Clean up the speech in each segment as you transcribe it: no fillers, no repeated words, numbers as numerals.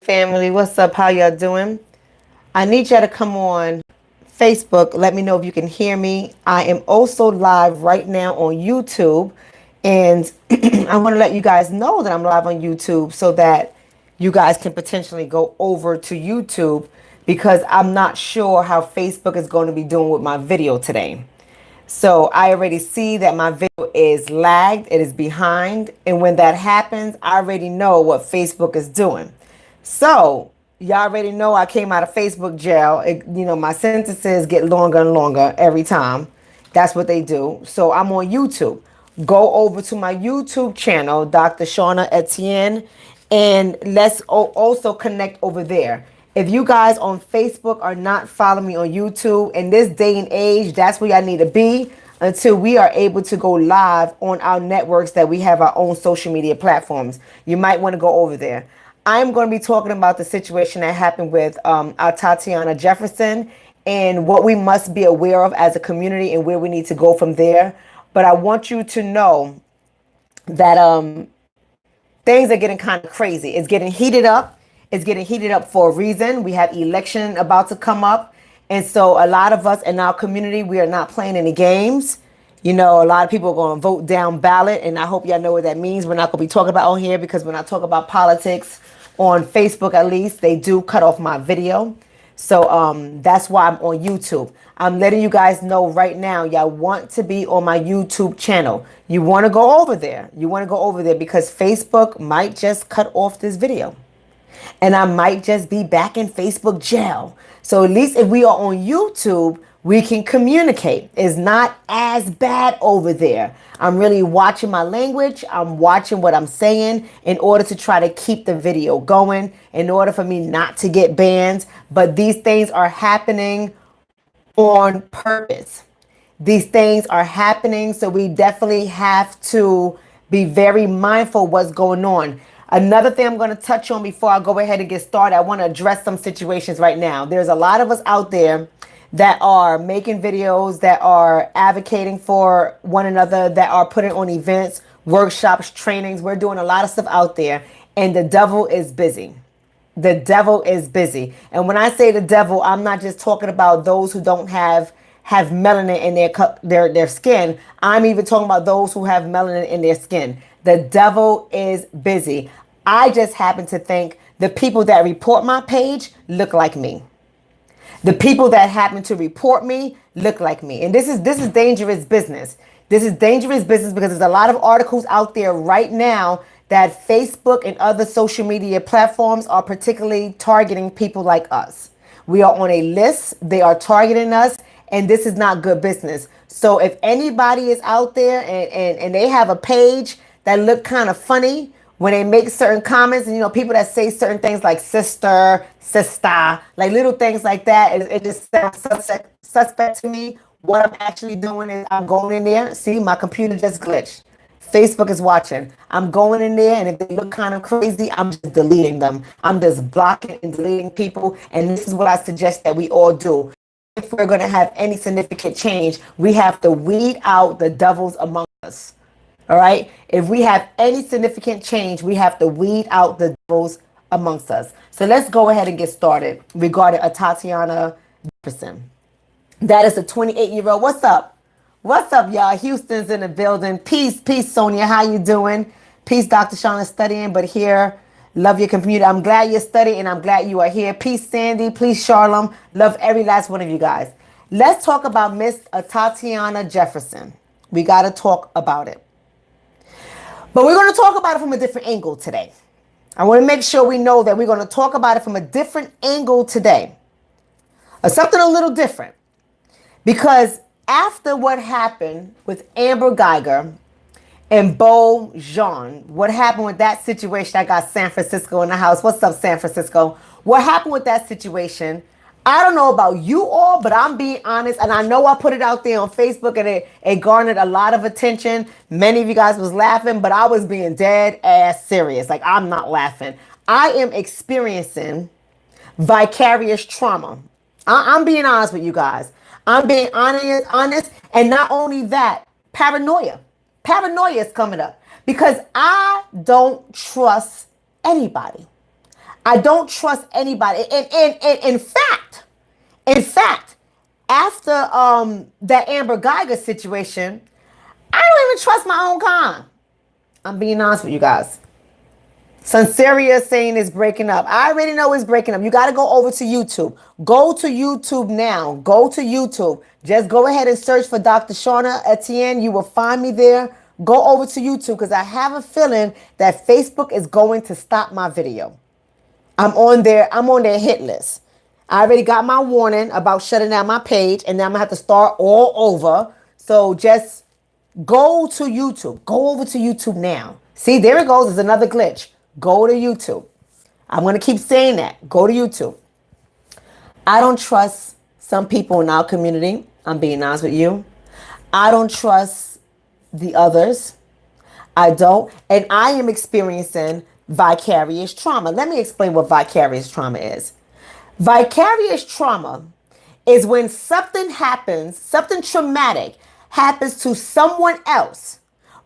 family, what's up? How y'all doing? I need y'all to come on Facebook. Let me know if you can hear me. I am also live right now on YouTube, and I want to let you guys know that I'm live on YouTube so that you guys can potentially go over to YouTube because I'm not sure how Facebook is going to be doing with my video today. So I already see that my video is lagged, it is behind, and when that happens, I already know what Facebook is doing. So y'all already know I came out of Facebook jail. My sentences get longer and longer every time. That's what they do. So I'm on YouTube. Go over to my YouTube channel, drshonna Etienne, and let's also connect over there. If you guys on Facebook are not following me on YouTube, in this day and age, that's where y'all need to be until we are able to go live on our networks that we have our own social media platforms. You might want to go over there. I'm going to be talking about the situation that happened with our Tatiana Jefferson and what we must be aware of as a community and where we need to go from there. But I want you to know that things are getting kind of crazy. It's getting heated up. It's getting heated up for a reason. We have election about to come up. And so a lot of us in our community, we are not playing any games. A lot of people are going to vote down ballot. And I hope y'all know what that means. We're not going to be talking about on here because when I talk about politics on Facebook, at least, they do cut off my video. So that's why I'm on YouTube. I'm letting you guys know right now, y'all want to be on my YouTube channel. You want to go over there. You want to go over there because Facebook might just cut off this video. And I might just be back in Facebook jail. So at least if we are on YouTube, we can communicate. It's not as bad over there. I'm really watching my language. I'm watching what I'm saying in order to try to keep the video going, in order for me not to get banned. But these things are happening on purpose. These things are happening, so we definitely have to be very mindful what's going on. Another thing I'm going to touch on before I go ahead and get started, I want to address some situations right now. There's a lot of us out there that are making videos, that are advocating for one another, that are putting on events, workshops, trainings. We're doing a lot of stuff out there, and the devil is busy. The devil is busy. And when I say the devil, I'm not just talking about those who don't have melanin in their skin. I'm even talking about those who have melanin in their skin. The devil is busy. I just happen to think the people that report my page look like me. The people that happen to report me look like me. And this is dangerous business. This is dangerous business because there's a lot of articles out there right now that Facebook and other social media platforms are particularly targeting people like us. We are on a list. They are targeting us, and this is not good business. So if anybody is out there and they have a page that look kind of funny when they make certain comments, and people that say certain things like sister, like little things like that, it just sounds suspect to me. What I'm actually doing is I'm going in there. See, my computer just glitched. Facebook is watching. I'm going in there, and if they look kind of crazy, I'm just deleting them. I'm just blocking and deleting people. And this is what I suggest that we all do. If we're going to have any significant change, we have to weed out the devils among us. All right. If we have any significant change, we have to weed out the devils amongst us. So let's go ahead and get started regarding Tatiana Jefferson. That is a 28-year-old. What's up? What's up, y'all? Houston's in the building. Peace, Sonia. How you doing? Peace, Dr. Shawn is studying, but here, love your computer. I'm glad you're studying, and I'm glad you are here. Peace, Sandy. Peace, Charlem. Love every last one of you guys. Let's talk about Miss Tatiana Jefferson. We got to talk about it. But we're going to talk about it from a different angle today. I want to make sure we know that we're going to talk about it from a different angle today. Something a little different. Because after what happened with Amber Geiger and Bo Jean, what happened with that situation? I got San Francisco in the house. What's up, San Francisco? What happened with that situation? I don't know about you all, but I'm being honest, and I know I put it out there on Facebook, and it garnered a lot of attention. Many of you guys was laughing, but I was being dead ass serious. Like, I'm not laughing. I am experiencing vicarious trauma. I'm being honest with you guys. I'm being honest, and not only that, paranoia. Paranoia is coming up because I don't trust anybody. I don't trust anybody. And in fact, after that Amber Geiger situation, I don't even trust my own kind. I'm being honest with you guys. Sanseria saying it's breaking up. I already know it's breaking up. You got to go over to YouTube. Go to YouTube now. Go to YouTube. Just go ahead and search for Dr. Shauna Etienne. You will find me there. Go over to YouTube because I have a feeling that Facebook is going to stop my video. I'm on their hit list. I already got my warning about shutting down my page, and then I'm gonna have to start all over. So just go to YouTube. Go over to YouTube now. See, there it goes. There's another glitch. Go to YouTube. I'm going to keep saying that. Go to YouTube. I don't trust some people in our community. I'm being honest with you. I don't trust the others. I don't. And I am experiencing vicarious trauma. Let me explain what vicarious trauma is. Vicarious trauma is when something happens, something traumatic happens to someone else,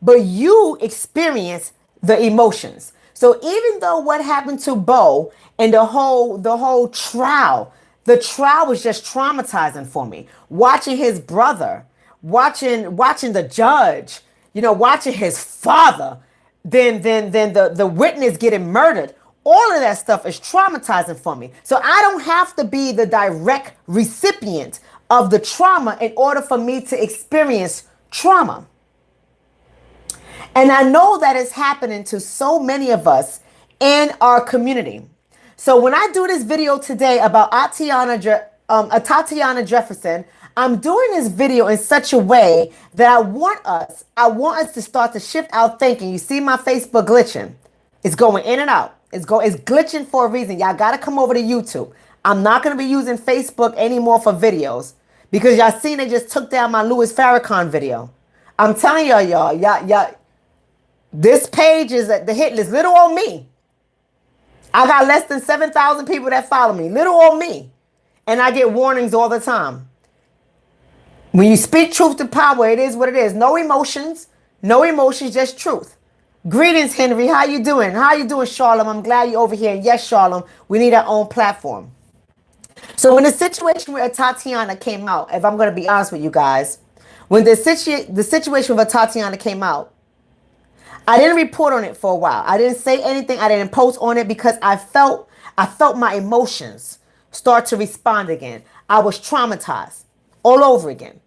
but you experience the emotions. So even though what happened to Bo and the whole trial, the trial was just traumatizing for me. Watching his brother, watching the judge, watching his father, then the witness getting murdered. All of that stuff is traumatizing for me. So I don't have to be the direct recipient of the trauma in order for me to experience trauma. And I know that is happening to so many of us in our community. So when I do this video today about Tatiana Jefferson, I'm doing this video in such a way that I want us to start to shift our thinking. You see my Facebook glitching. It's going in and out. It's glitching for a reason. Y'all got to come over to YouTube. I'm not going to be using Facebook anymore for videos because y'all seen they just took down my Louis Farrakhan video. I'm telling y'all, this page is at the hit list. Little old me. I got less than 7,000 people that follow me. Little old me. And I get warnings all the time. When you speak truth to power, it is what it is. No emotions, just truth. Greetings, Henry. How you doing? How you doing, Charlotte? I'm glad you're over here. And yes, Charlotte, we need our own platform. So when the situation where Tatiana came out, if I'm going to be honest with you guys, when the situation with Tatiana came out, I didn't report on it for a while. I didn't say anything. I didn't post on it because I felt my emotions start to respond again. I was traumatized all over again.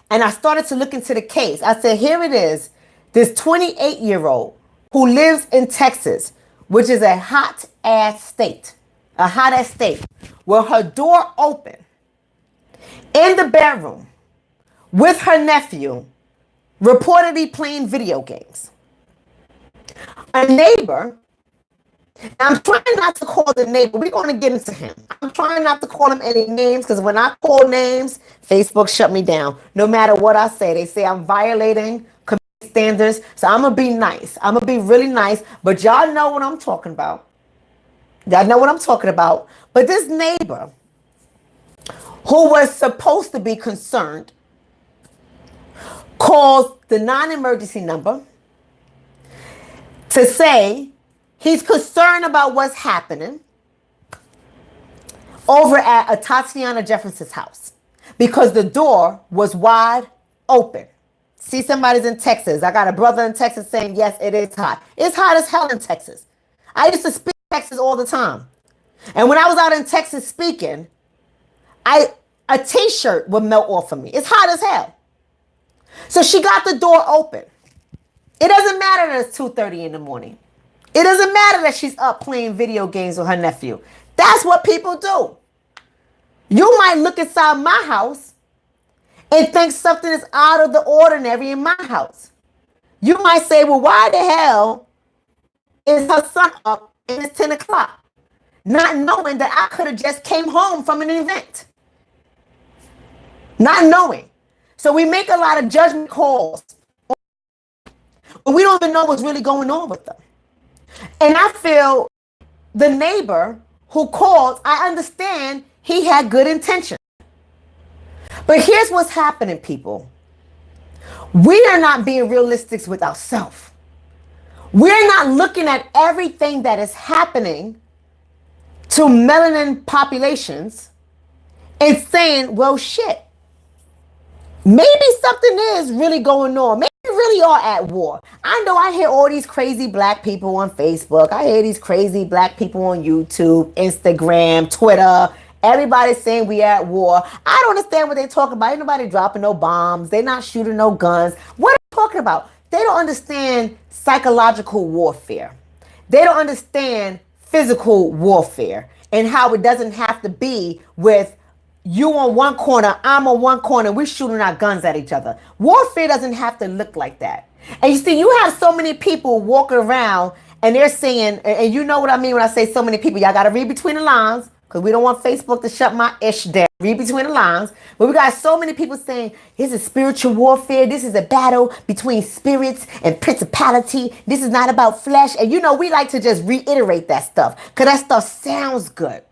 And I started to look into the case. I said, here it is, this 28-year-old who lives in Texas, which is a hot-ass state, where her door open in the bedroom with her nephew, reportedly playing video games. A neighbor, I'm trying not to call the neighbor, we're going to get into him. I'm trying not to call him any names because when I call names, Facebook shut me down. No matter what I say, they say I'm violating community standards. So I'm going to be nice. I'm going to be really nice, but y'all know what I'm talking about. But this neighbor who was supposed to be concerned calls the non-emergency number to say he's concerned about what's happening over at Tatiana Jefferson's house because the door was wide open. See, somebody's in Texas. I got a brother in Texas saying, yes, it is hot. It's hot as hell in Texas. I used to speak Texas all the time. And when I was out in Texas speaking, a t-shirt would melt off of me. It's hot as hell. So she got the door open. It doesn't matter that it's 2:30 in the morning. It doesn't matter that she's up playing video games with her nephew. That's what people do. You might look inside my house and think something is out of the ordinary in my house. You might say, well, why the hell is her son up and it's 10 o'clock? Not knowing that I could have just came home from an event. Not knowing. So we make a lot of judgment calls. But we don't even know what's really going on with them. And I feel the neighbor who called, I understand he had good intention. But here's what's happening, people. We are not being realistic with ourselves. We're not looking at everything that is happening to melanin populations and saying, well, shit, maybe something is really going on. Maybe we really are at war. I know I hear all these crazy black people on Facebook. I hear these crazy black people on YouTube, Instagram, Twitter. Everybody's saying we at war. I don't understand what they're talking about. Ain't nobody dropping no bombs. They're not shooting no guns. What are they talking about? They don't understand psychological warfare. They don't understand physical warfare and how it doesn't have to be with you on one corner, I'm on one corner, we're shooting our guns at each other. Warfare doesn't have to look like that. And you see, you have so many people walking around and they're saying, and you know what I mean when I say so many people, y'all got to read between the lines because we don't want Facebook to shut my ish down. Read between the lines. But we got so many people saying, this is spiritual warfare. This is a battle between spirits and principality. This is not about flesh. And you know, we like to just reiterate that stuff because that stuff sounds good.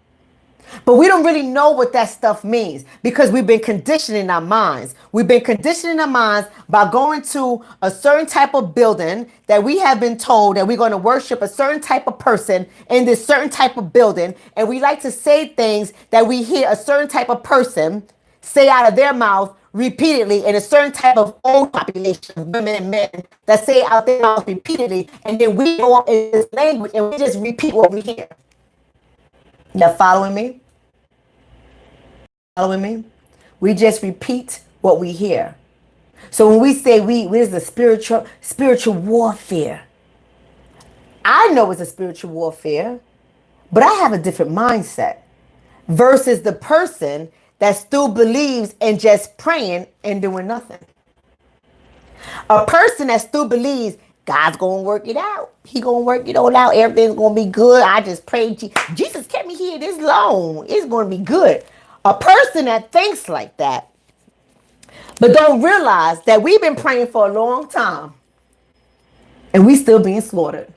But we don't really know what that stuff means because we've been conditioning our minds. We've been conditioning our minds by going to a certain type of building that we have been told that we're going to worship a certain type of person in this certain type of building. And we like to say things that we hear a certain type of person say out of their mouth repeatedly in a certain type of old population of women and men that say out their mouth repeatedly. And then we go up in this language and we just repeat what we hear. Y'all following me? Following me? We just repeat what we hear. So when we say there's a spiritual warfare, I know it's a spiritual warfare, but I have a different mindset versus the person that still believes in just praying and doing nothing. A person that still believes God's going to work it out. He going to work it all out. Everything's going to be good. I just prayed. Jesus kept me here this long. It's going to be good. A person that thinks like that, but don't realize that we've been praying for a long time and we still being slaughtered.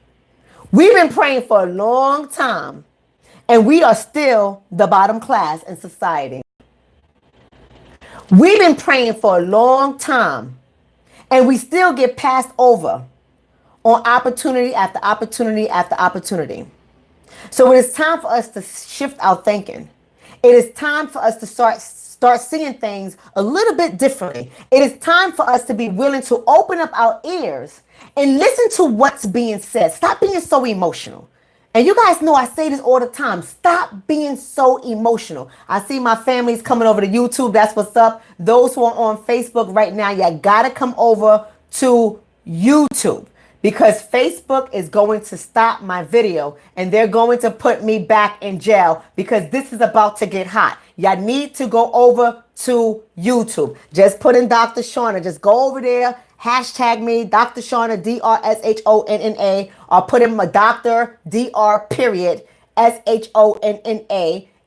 We've been praying for a long time and we are still the bottom class in society. We've been praying for a long time and we still get passed over on opportunity after opportunity after opportunity. So it is time for us to shift our thinking. It is time for us to start seeing things a little bit differently. It is time for us to be willing to open up our ears and listen to what's being said. Stop being so emotional. And you guys know I say this all the time. Stop being so emotional. I see my family's coming over to YouTube. That's what's up. Those who are on Facebook right now, you got to come over to YouTube. Because Facebook is going to stop my video and they're going to put me back in jail because this is about to get hot. Y'all need to go over to YouTube. Just put in Dr. Shonna. Just go over there. Hashtag me, Dr. Shonna, DRSHONNA, or put in my Dr. DR SHONNA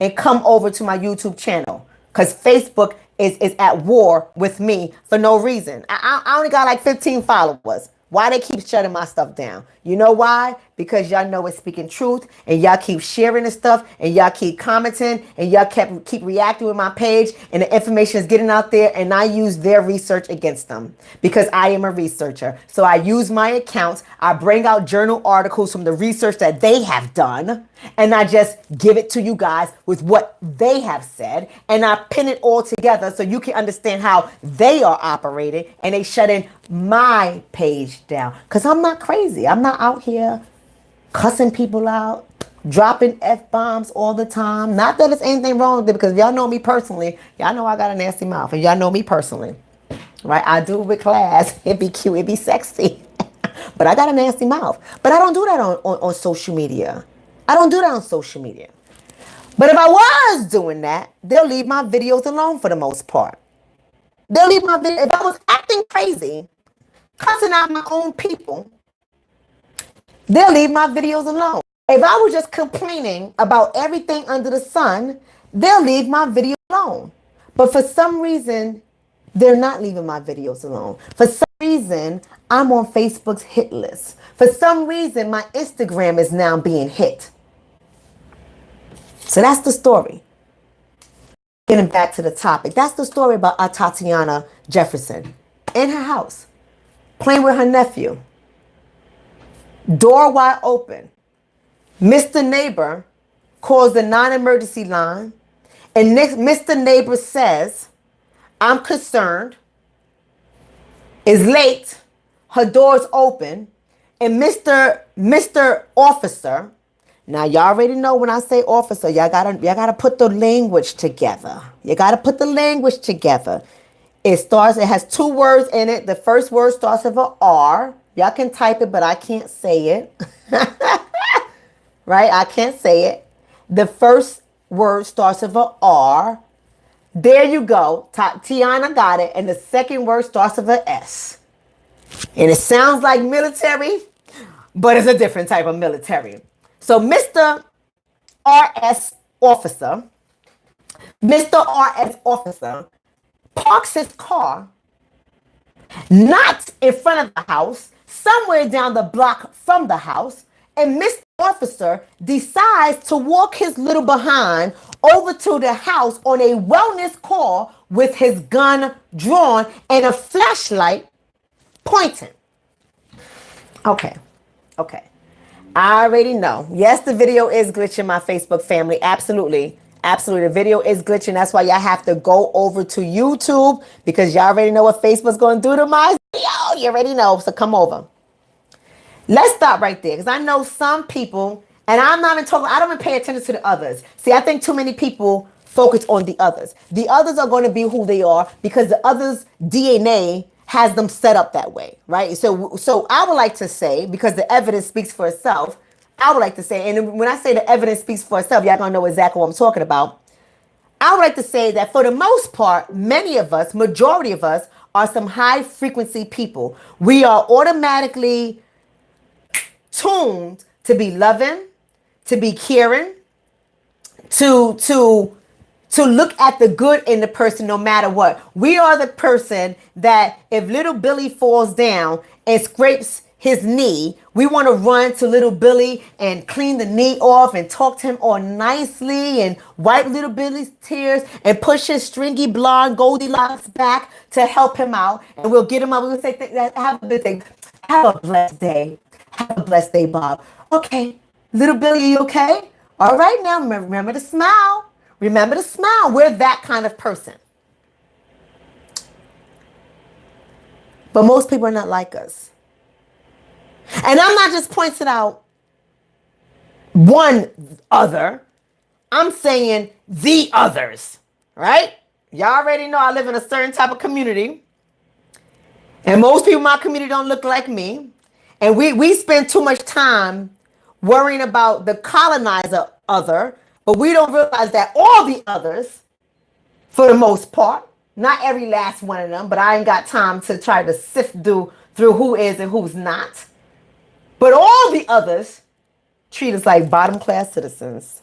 and come over to my YouTube channel. Because Facebook is at war with me for no reason. I only got like 15 followers. Why they keep shutting my stuff down? You know why? Because y'all know it's speaking truth and y'all keep sharing the stuff and y'all keep commenting and y'all keep reacting with my page and the information is getting out there and I use their research against them because I am a researcher. So I use my accounts. I bring out journal articles from the research that they have done and I just give it to you guys with what they have said and I pin it all together so you can understand how they are operating and they shutting my page down because I'm not crazy. I'm not out here cussing people out, dropping F-bombs all the time. Not that there's anything wrong with it because y'all know me personally. Y'all know I got a nasty mouth and y'all know me personally. Right? I do it with class. It be cute. It be sexy. But I got a nasty mouth. But I don't do that on social media. I don't do that on social media. But if I was doing that, they'll leave my videos alone for the most part. They'll leave my video. If I was acting crazy, cussing out my own people, they'll leave my videos alone. If I was just complaining about everything under the sun, they'll leave my video alone. But for some reason, they're not leaving my videos alone. For some reason, I'm on Facebook's hit list. For some reason, my Instagram is now being hit. So that's the story. Getting back to the topic. That's the story about Tatiana Jefferson in her house, playing with her nephew. Door wide open. Mr. Neighbor calls the non-emergency line, and Mr. Neighbor says, I'm concerned, is late, her door's open, and Mr. Officer, now y'all already know when I say officer, y'all gotta put the language together. You gotta put the language together. It has 2 words in it. The first word starts with a R. Y'all can type it, but I can't say it. Right? I can't say it. The first word starts with a R. There you go. Tiana got it. And the second word starts with a S. And it sounds like military, but it's a different type of military. So Mr. RS officer parks his car not in front of the house, somewhere down the block from the house, and Mr. Officer decides to walk his little behind over to the house on a wellness call with his gun drawn and a flashlight pointing. Okay. I already know. Yes, the video is glitching, my Facebook family. Absolutely. The video is glitching. That's why y'all have to go over to YouTube, because y'all already know what Facebook's going to do to my video. You already know. So come over. Let's stop right there, because I know some people, and I'm not even talking, I don't even pay attention to the others. See, I think too many people focus on the others. The others are going to be who they are because the others' DNA has them set up that way, right? So I would like to say, because the evidence speaks for itself, I would like to say, and when I say the evidence speaks for itself, y'all gonna know exactly what I'm talking about. I would like to say that for the most part, many of us, majority of us, are some high frequency people. We are automatically tuned to be loving, to be caring, to look at the good in the person no matter what. We are the person that if little Billy falls down and scrapes his knee, we want to run to little Billy and clean the knee off and talk to him all nicely and wipe little Billy's tears and push his stringy blonde Goldilocks back to help him out. And we'll get him up. We'll say, have a good day. Have a blessed day. Have a blessed day, Bob. Okay, little Billy, you okay? All right, now remember to smile. Remember to smile. We're that kind of person. But most people are not like us. And I'm not just pointing out one other. I'm saying the others, right? Y'all already know I live in a certain type of community. And most people in my community don't look like me. And we spend too much time worrying about the colonizer other, but we don't realize that all the others, for the most part, not every last one of them, but I ain't got time to try to sift through who is and who's not. But all the others treat us like bottom class citizens.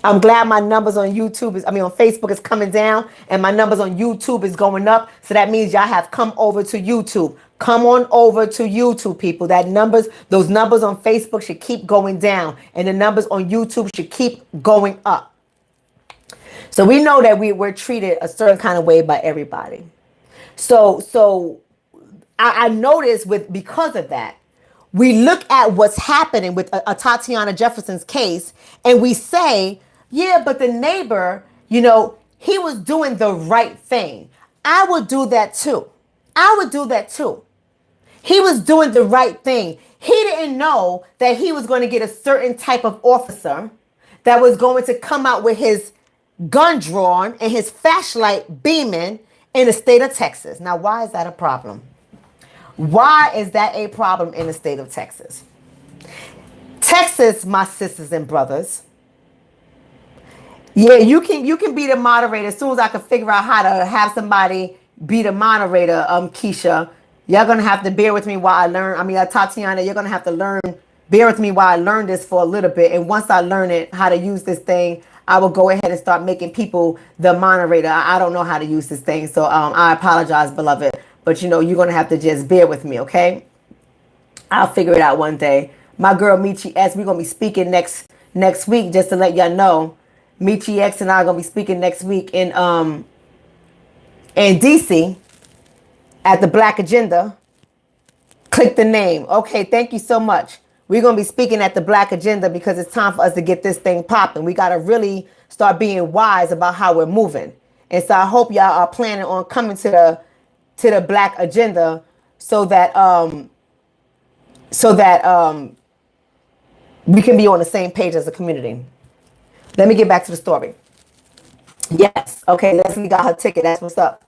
I'm glad my numbers on YouTube on Facebook is coming down and my numbers on YouTube is going up. So that means y'all have come over to YouTube. Come on over to YouTube, people. Those numbers on Facebook should keep going down and the numbers on YouTube should keep going up. So we know that we're treated a certain kind of way by everybody. So I noticed because of that, we look at what's happening with a Tatiana Jefferson's case and we say, yeah, but the neighbor, he was doing the right thing. I would do that too. He was doing the right thing. He didn't know that he was going to get a certain type of officer that was going to come out with his gun drawn and his flashlight beaming in the state of Texas. Now, why is that a problem? Why is that a problem in the state of Texas? Texas, my sisters and brothers. Yeah, you can be the moderator as soon as I can figure out how to have somebody be the moderator, Keisha. Y'all gonna have to bear with me while I learn. Tatiana, you're gonna have to bear with me while I learn this for a little bit. And once I learn it, how to use this thing, I will go ahead and start making people the moderator. I don't know how to use this thing, so I apologize, beloved. But you're going to have to just bear with me, okay? I'll figure it out one day. My girl Michi X, we're going to be speaking next week, just to let y'all know. Michi X and I are going to be speaking next week in DC at the Black Agenda. Click the name. Okay, thank you so much. we're going to be speaking at the Black Agenda because it's time for us to get this thing popping. We got to really start being wise about how we're moving. And so I hope y'all are planning on coming to the Black Agenda so that we can be on the same page as a community. Let me get back to the story. Yes. Okay. Leslie got her ticket. That's what's up.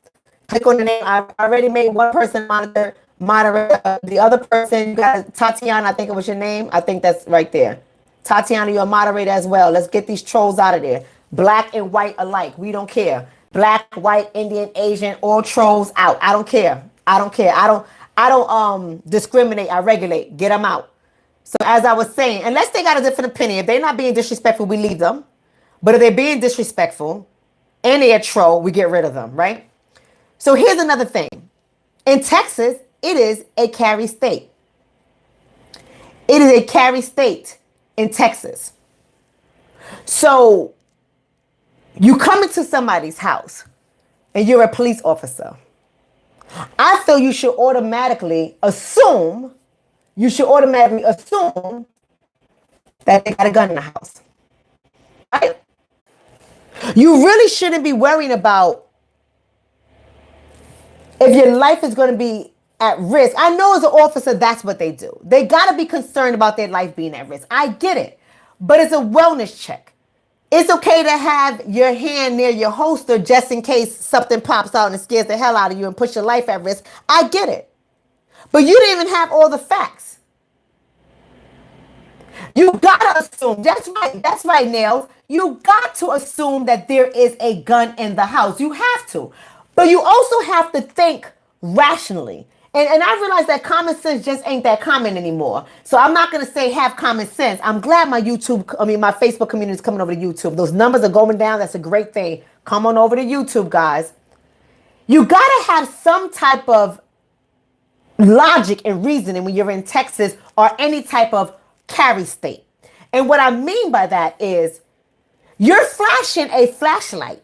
Click on the name. I already made one person moderator. The other person, you got Tatiana. I think it was your name. I think that's right there. Tatiana, you're a moderator as well. Let's get these trolls out of there. Black and white alike. We don't care. Black, white, Indian, Asian, all trolls out. I don't care. I don't care. I don't discriminate. I regulate. Get them out. So as I was saying, unless they got a different opinion, if they're not being disrespectful, we leave them. But if they're being disrespectful and they're a troll, we get rid of them, right? So here's another thing. In Texas, it is a carry state. It is a carry state in Texas. So you come into somebody's house and you're a police officer. I feel you should automatically assume that they got a gun in the house. Right? You really shouldn't be worrying about if your life is going to be at risk. I know as an officer, that's what they do. They got to be concerned about their life being at risk. I get it. But it's a wellness check. It's okay to have your hand near your holster just in case something pops out and scares the hell out of you and puts your life at risk. I get it. But you didn't even have all the facts. You gotta assume, that's right, Nails. You got to assume that there is a gun in the house. You have to. But you also have to think rationally. And I realize that common sense just ain't that common anymore. So I'm not going to say have common sense. I'm glad my Facebook community is coming over to YouTube. Those numbers are going down. That's a great thing. Come on over to YouTube, guys. You got to have some type of logic and reasoning when you're in Texas or any type of carry state. And what I mean by that is you're flashing a flashlight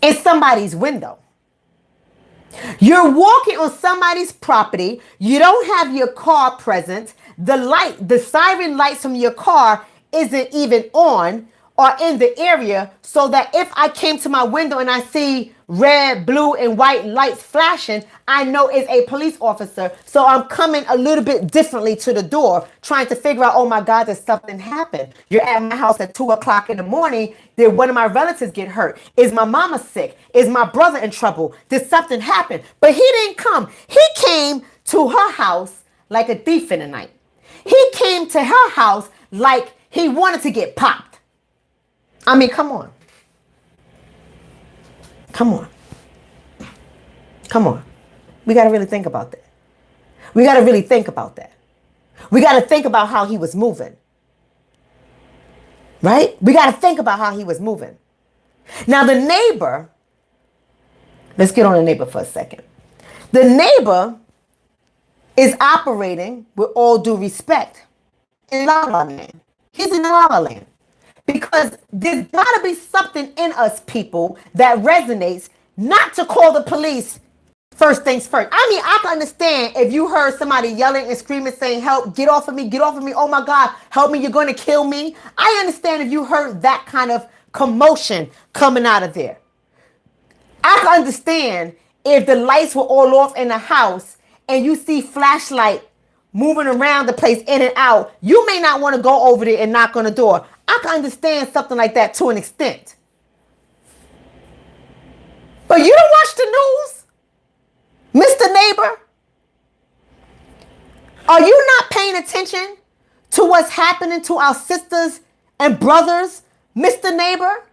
in somebody's window. You're walking on somebody's property. You don't have your car present. The siren lights from your car isn't even on or in the area, so that if I came to my window and I see red, blue, and white lights flashing, I know it's a police officer. So I'm coming a little bit differently to the door, trying to figure out, oh my God, there's something happened. You're at my house at 2 o'clock in the morning. Did one of my relatives get hurt? Is my mama sick? Is my brother in trouble? Did something happen? But he didn't come. He came to her house like a thief in the night. He came to her house like he wanted to get popped. I mean, come on. Come on. Come on. We got to really think about that. We got to really think about that. We got to think about how he was moving. Right? We got to think about how he was moving. Now, the neighbor, let's get on the neighbor for a second. The neighbor is operating, with all due respect, in La La Land. He's in La La Land. Because there's got to be something in us, people, that resonates not to call the police first things first. I mean, I can understand if you heard somebody yelling and screaming, saying, help, get off of me, oh my God, help me, you're going to kill me. I understand if you heard that kind of commotion coming out of there. I can understand if the lights were all off in the house and you see flashlight moving around the place in and out. You may not want to go over there and knock on the door. I can understand something like that to an extent. But you don't watch the news, Mr. Neighbor? Are you not paying attention to what's happening to our sisters and brothers, Mr. Neighbor?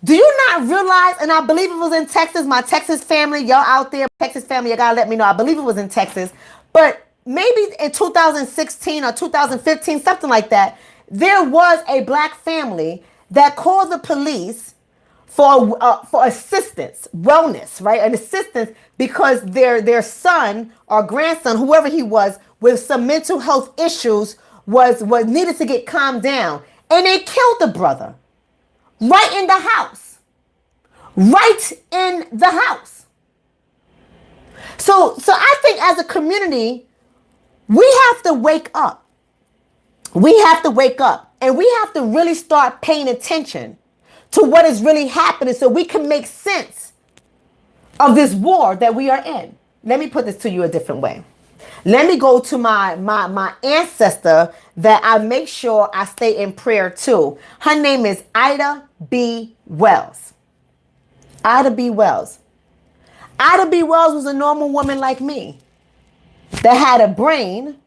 Do you not realize, and I believe it was in Texas, my Texas family, y'all out there, Texas family, you gotta let me know. I believe it was in Texas, but maybe in 2016 or 2015, something like that, there was a black family that called the police for assistance, wellness, right? An assistance because their son or grandson, whoever he was, with some mental health issues, was needed to get calmed down. And they killed the brother right in the house. Right in the house. So I think as a community, we have to wake up. We have to wake up and we have to really start paying attention to what is really happening so we can make sense of this war that we are in. Let me put this to you a different way. Let me go to my ancestor that I make sure I stay in prayer to. Her name is Ida B. Wells. Ida B. Wells. Ida B. Wells was a normal woman like me that had a brain,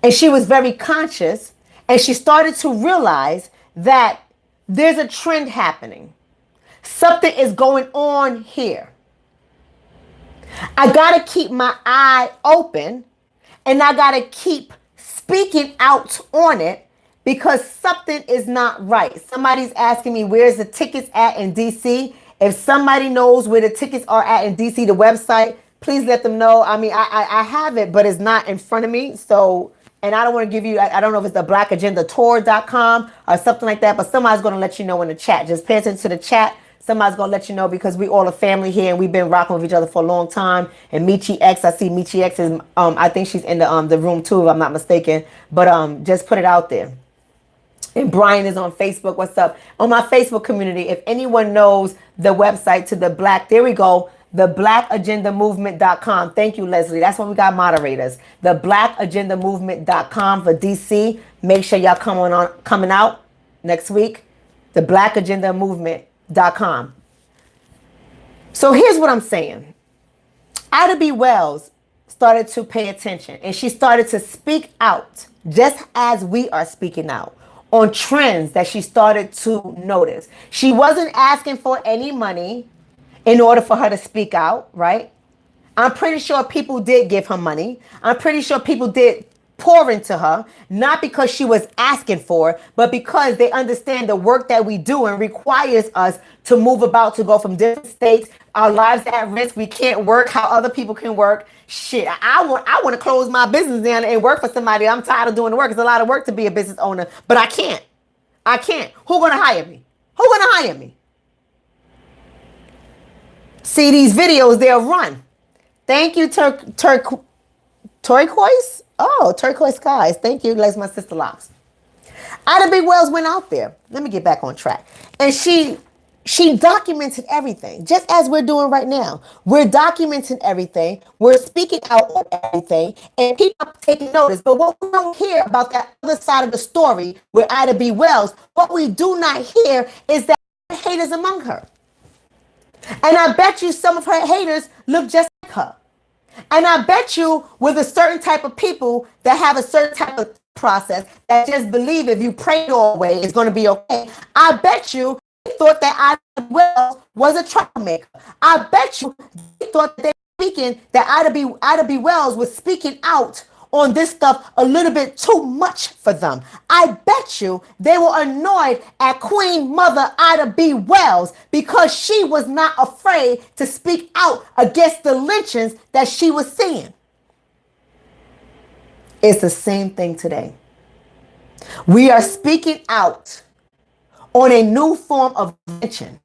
and she was very conscious, and she started to realize that there's a trend happening. Something is going on here. I got to keep my eye open, and I got to keep speaking out on it because something is not right. Somebody's asking me, where's the tickets at in DC? If somebody knows where the tickets are at in DC, the website, please let them know. I mean, I have it, but it's not in front of me. So, and I don't want to give you, I don't know if it's the blackagendatour.com or something like that, but somebody's going to let you know in the chat. Just pay attention to the chat. Somebody's going to let you know because we all a family here and we've been rocking with each other for a long time. And Michi X, I see Michi X is, I think she's in the room too, if I'm not mistaken. But just put it out there. And Brian is on Facebook. What's up? On my Facebook community, if anyone knows the website to the black, there we go, the blackagendamovement.com. Thank you, Leslie. That's why we got moderators. The blackagendamovement.com for DC. Make sure y'all coming out next week. The blackagendamovement.com. So here's what I'm saying. Ida B. Wells started to pay attention and she started to speak out just as we are speaking out on trends that she started to notice. She wasn't asking for any money in order for her to speak out, right? I'm pretty sure people did give her money. I'm pretty sure people did pour into her, not because she was asking for it, but because they understand the work that we do and requires us to move about, to go from different states. Our lives are at risk. We can't work how other people can work. Shit, I want to close my business down and work for somebody. I'm tired of doing the work. It's a lot of work to be a business owner, but I can't. I can't. Who's going to hire me? Who's going to hire me? See these videos, they'll run. Thank you, turquoise. Oh, turquoise skies. Thank you, like my sister Locks. Ida B. Wells went out there. Let me get back on track. And she documented everything, just as we're doing right now. We're documenting everything. We're speaking out on everything. And people are taking notice. But what we don't hear about that other side of the story with Ida B. Wells, what we do not hear is that haters among her. And I bet you some of her haters look just like her. And I bet you with a certain type of people that have a certain type of process that just believe if you pray your way, it's going to be okay. I bet you they thought that Ida Wells was a troublemaker. I bet you they thought that they were speaking, that Ida B. Wells was speaking out on this stuff a little bit too much for them. I bet you they were annoyed at Queen Mother Ida B. Wells because she was not afraid to speak out against the lynchings that she was seeing. It's the same thing today. We are speaking out on a new form of lynching,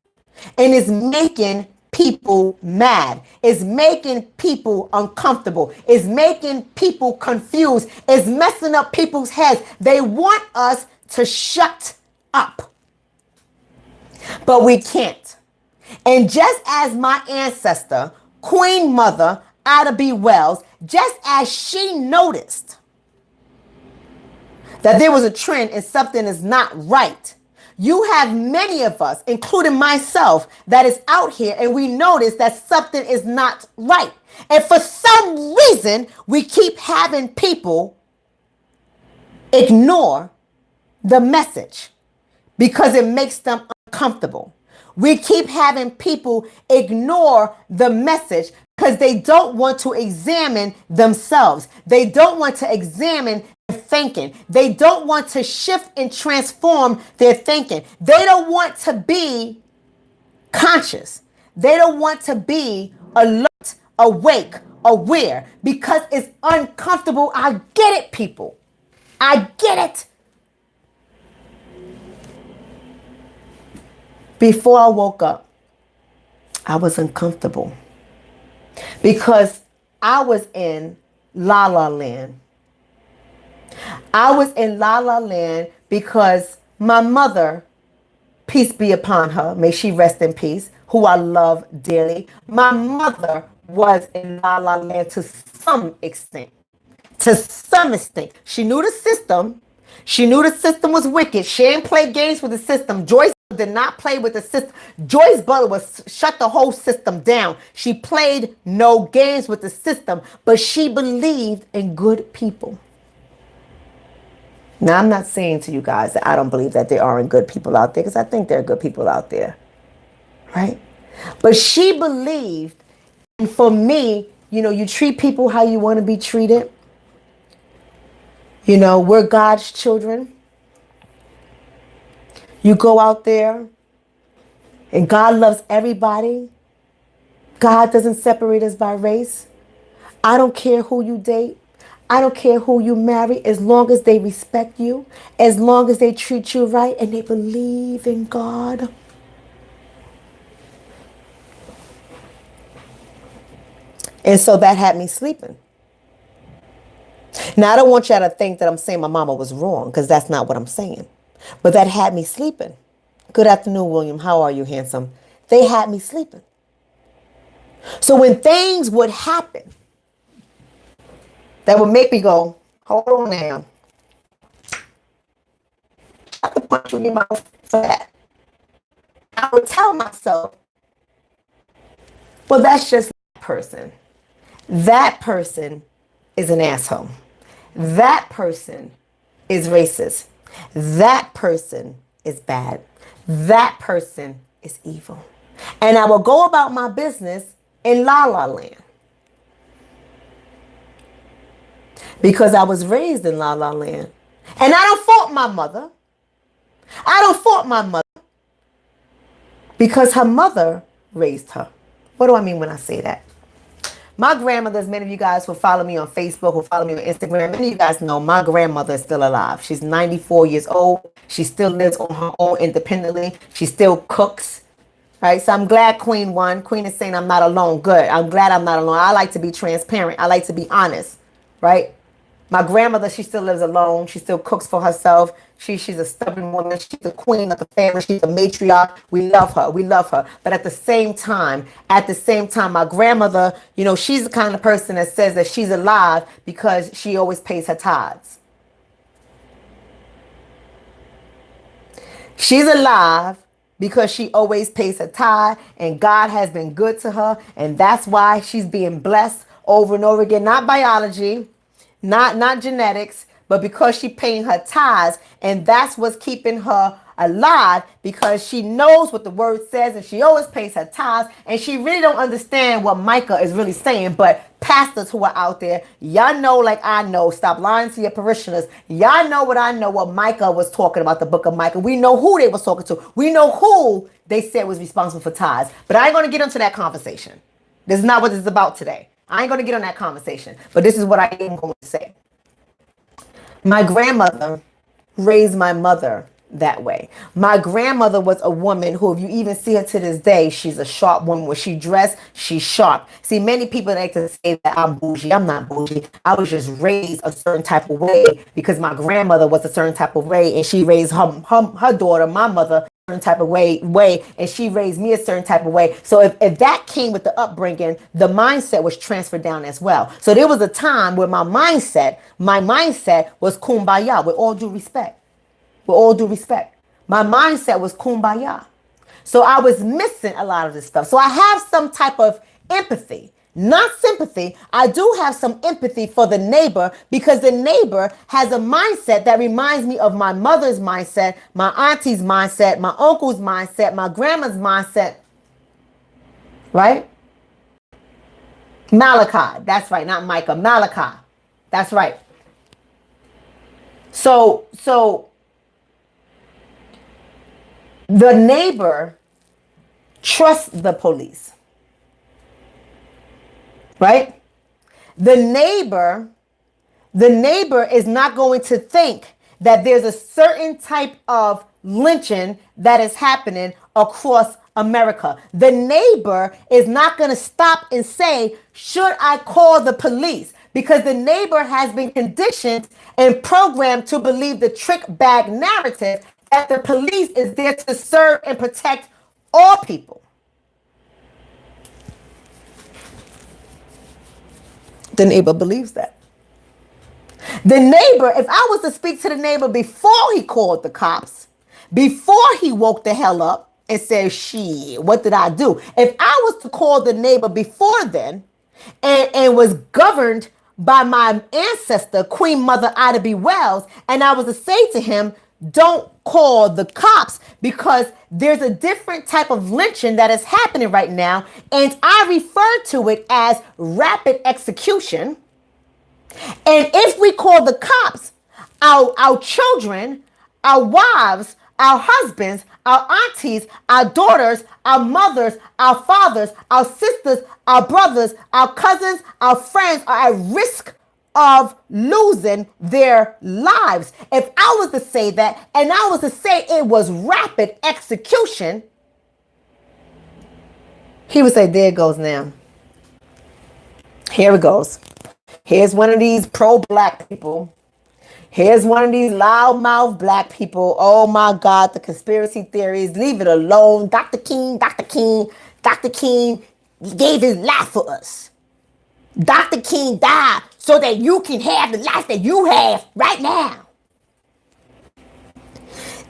and it's making people mad. It's making people uncomfortable. It's making people confused. It's messing up people's heads. They want us to shut up, but we can't. And just as my ancestor, Queen Mother Ida B. Wells, just as she noticed that there was a trend and something is not right, you have many of us, including myself, that is out here and we notice that something is not right. And for some reason, we keep having people ignore the message because it makes them uncomfortable. We keep having people ignore the message because they don't want to examine themselves. They don't want to examine thinking. They don't want to shift and transform their thinking. They don't want to be conscious. They don't want to be alert, awake, aware because it's uncomfortable. I get it, people. I get it. Before I woke up, I was uncomfortable because I was in la la land. I was in La La Land because my mother, peace be upon her, may she rest in peace, who I love dearly. My mother was in La La Land to some extent. To some extent. She knew the system. She knew the system was wicked. She didn't play games with the system. Joyce did not play with the system. Joyce Butler was shut the whole system down. She played no games with the system, but she believed in good people. Now, I'm not saying to you guys that I don't believe that there aren't good people out there, because I think there are good people out there, right? But she believed, and for me, you treat people how you want to be treated. We're God's children. You go out there and God loves everybody. God doesn't separate us by race. I don't care who you date. I don't care who you marry, as long as they respect you, as long as they treat you right and they believe in God. And so that had me sleeping. Now, I don't want y'all to think that I'm saying my mama was wrong, because that's not what I'm saying. But that had me sleeping. Good afternoon, William. How are you, handsome? They had me sleeping. So when things would happen that would make me go, hold on now, I have to punch you in your mouth for that. I would tell myself, well, that's just that person. That person is an asshole. That person is racist. That person is bad. That person is evil. And I will go about my business in La La Land. Because I was raised in La La Land. And I don't fault my mother. I don't fault my mother. Because her mother raised her. What do I mean when I say that? My grandmother, many of you guys who follow me on Facebook, who follow me on Instagram, many of you guys know my grandmother is still alive. She's 94 years old. She still lives on her own independently. She still cooks. Right? So I'm glad Queen won. Queen is saying I'm not alone. Good. I'm glad I'm not alone. I like to be transparent. I like to be honest. Right? My grandmother, she still lives alone. She still cooks for herself. She's a stubborn woman. She's the queen of the family. She's a matriarch. We love her. We love her. But at the same time, my grandmother, she's the kind of person that says that she's alive because she always pays her tithes. She's alive because she always pays her tithe, and God has been good to her, and that's why she's being blessed over and over again. Not biology, not genetics, but because she's paying her tithes, and that's what's keeping her alive, because she knows what the word says, and she always pays her tithes, and she really don't understand what Micah is really saying. But pastors who are out there, y'all know, like I know, stop lying to your parishioners. Y'all know what I know, what Micah was talking about, the book of Micah. We know who they was talking to. We know who they said was responsible for tithes. But I ain't going to get into that conversation. This is not what this is about today. I ain't going to get on that conversation. But this is what I am going to say. My grandmother raised my mother that way. My grandmother was a woman who, if you even see her to this day, she's a sharp woman. When she dressed, she's sharp. See, many people like to say that I'm bougie. I'm not bougie. I was just raised a certain type of way because my grandmother was a certain type of way, and she raised her daughter, my mother, a certain type of way, and she raised me a certain type of way. So if that came with the upbringing, the mindset was transferred down as well. So there was a time where my mindset was kumbaya, with all due respect. With all due respect, my mindset was kumbaya. So I was missing a lot of this stuff. So I have some type of empathy, not sympathy. I do have some empathy for the neighbor, because the neighbor has a mindset that reminds me of my mother's mindset, my auntie's mindset, my uncle's mindset, my grandma's mindset. Right? Malachi. That's right. Not Micah. Malachi. That's right. So the neighbor trusts the police, right? The neighbor is not going to think that there's a certain type of lynching that is happening across America. The neighbor is not going to stop and say, should I call the police? because the neighbor has been conditioned and programmed to believe the trick bag narrative that the police is there to serve and protect all people. The neighbor believes that. The neighbor, if I was to speak to the neighbor before he called the cops, before he woke the hell up and said, shit, what did I do? If I was to call the neighbor before then and was governed by my ancestor, Queen Mother Ida B. Wells, and I was to say to him, don't call the cops because there's a different type of lynching that is happening right now, and I refer to it as rapid execution. And if we call the cops, our children, our wives, our husbands, our aunties, our daughters, our mothers, our fathers, our sisters, our brothers, our cousins, our friends are at risk of losing their lives. If I was to say that, and I was to say it was rapid execution, he would say, there it goes now. Here it goes. Here's one of these pro-black people. Here's one of these loudmouth black people. Oh my God, the conspiracy theories. Leave it alone. Dr. King gave his life for us. Dr. King died so that you can have the life that you have right now.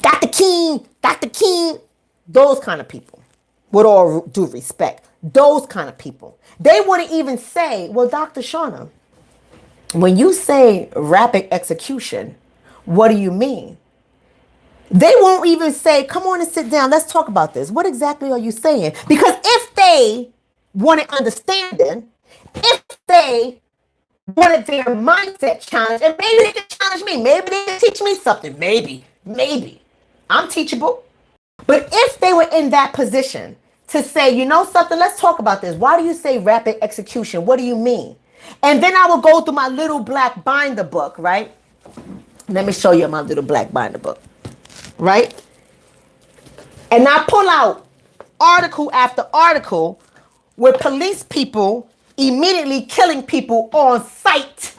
Dr. King, those kind of people, with all due respect, those kind of people. They wouldn't even say, well, Dr. Shonna, when you say rapid execution, what do you mean? They won't even say, come on and sit down. Let's talk about this. What exactly are you saying? Because if they wanted understanding, if they wanted their mindset challenged, and maybe they could challenge me. Maybe they could teach me something. Maybe. I'm teachable. But if they were in that position to say, you know something, let's talk about this. Why do you say rapid execution? What do you mean? And then I will go through my little black binder book, right? Let me show you my little black binder book, right? And I pull out article after article with police people immediately killing people on sight.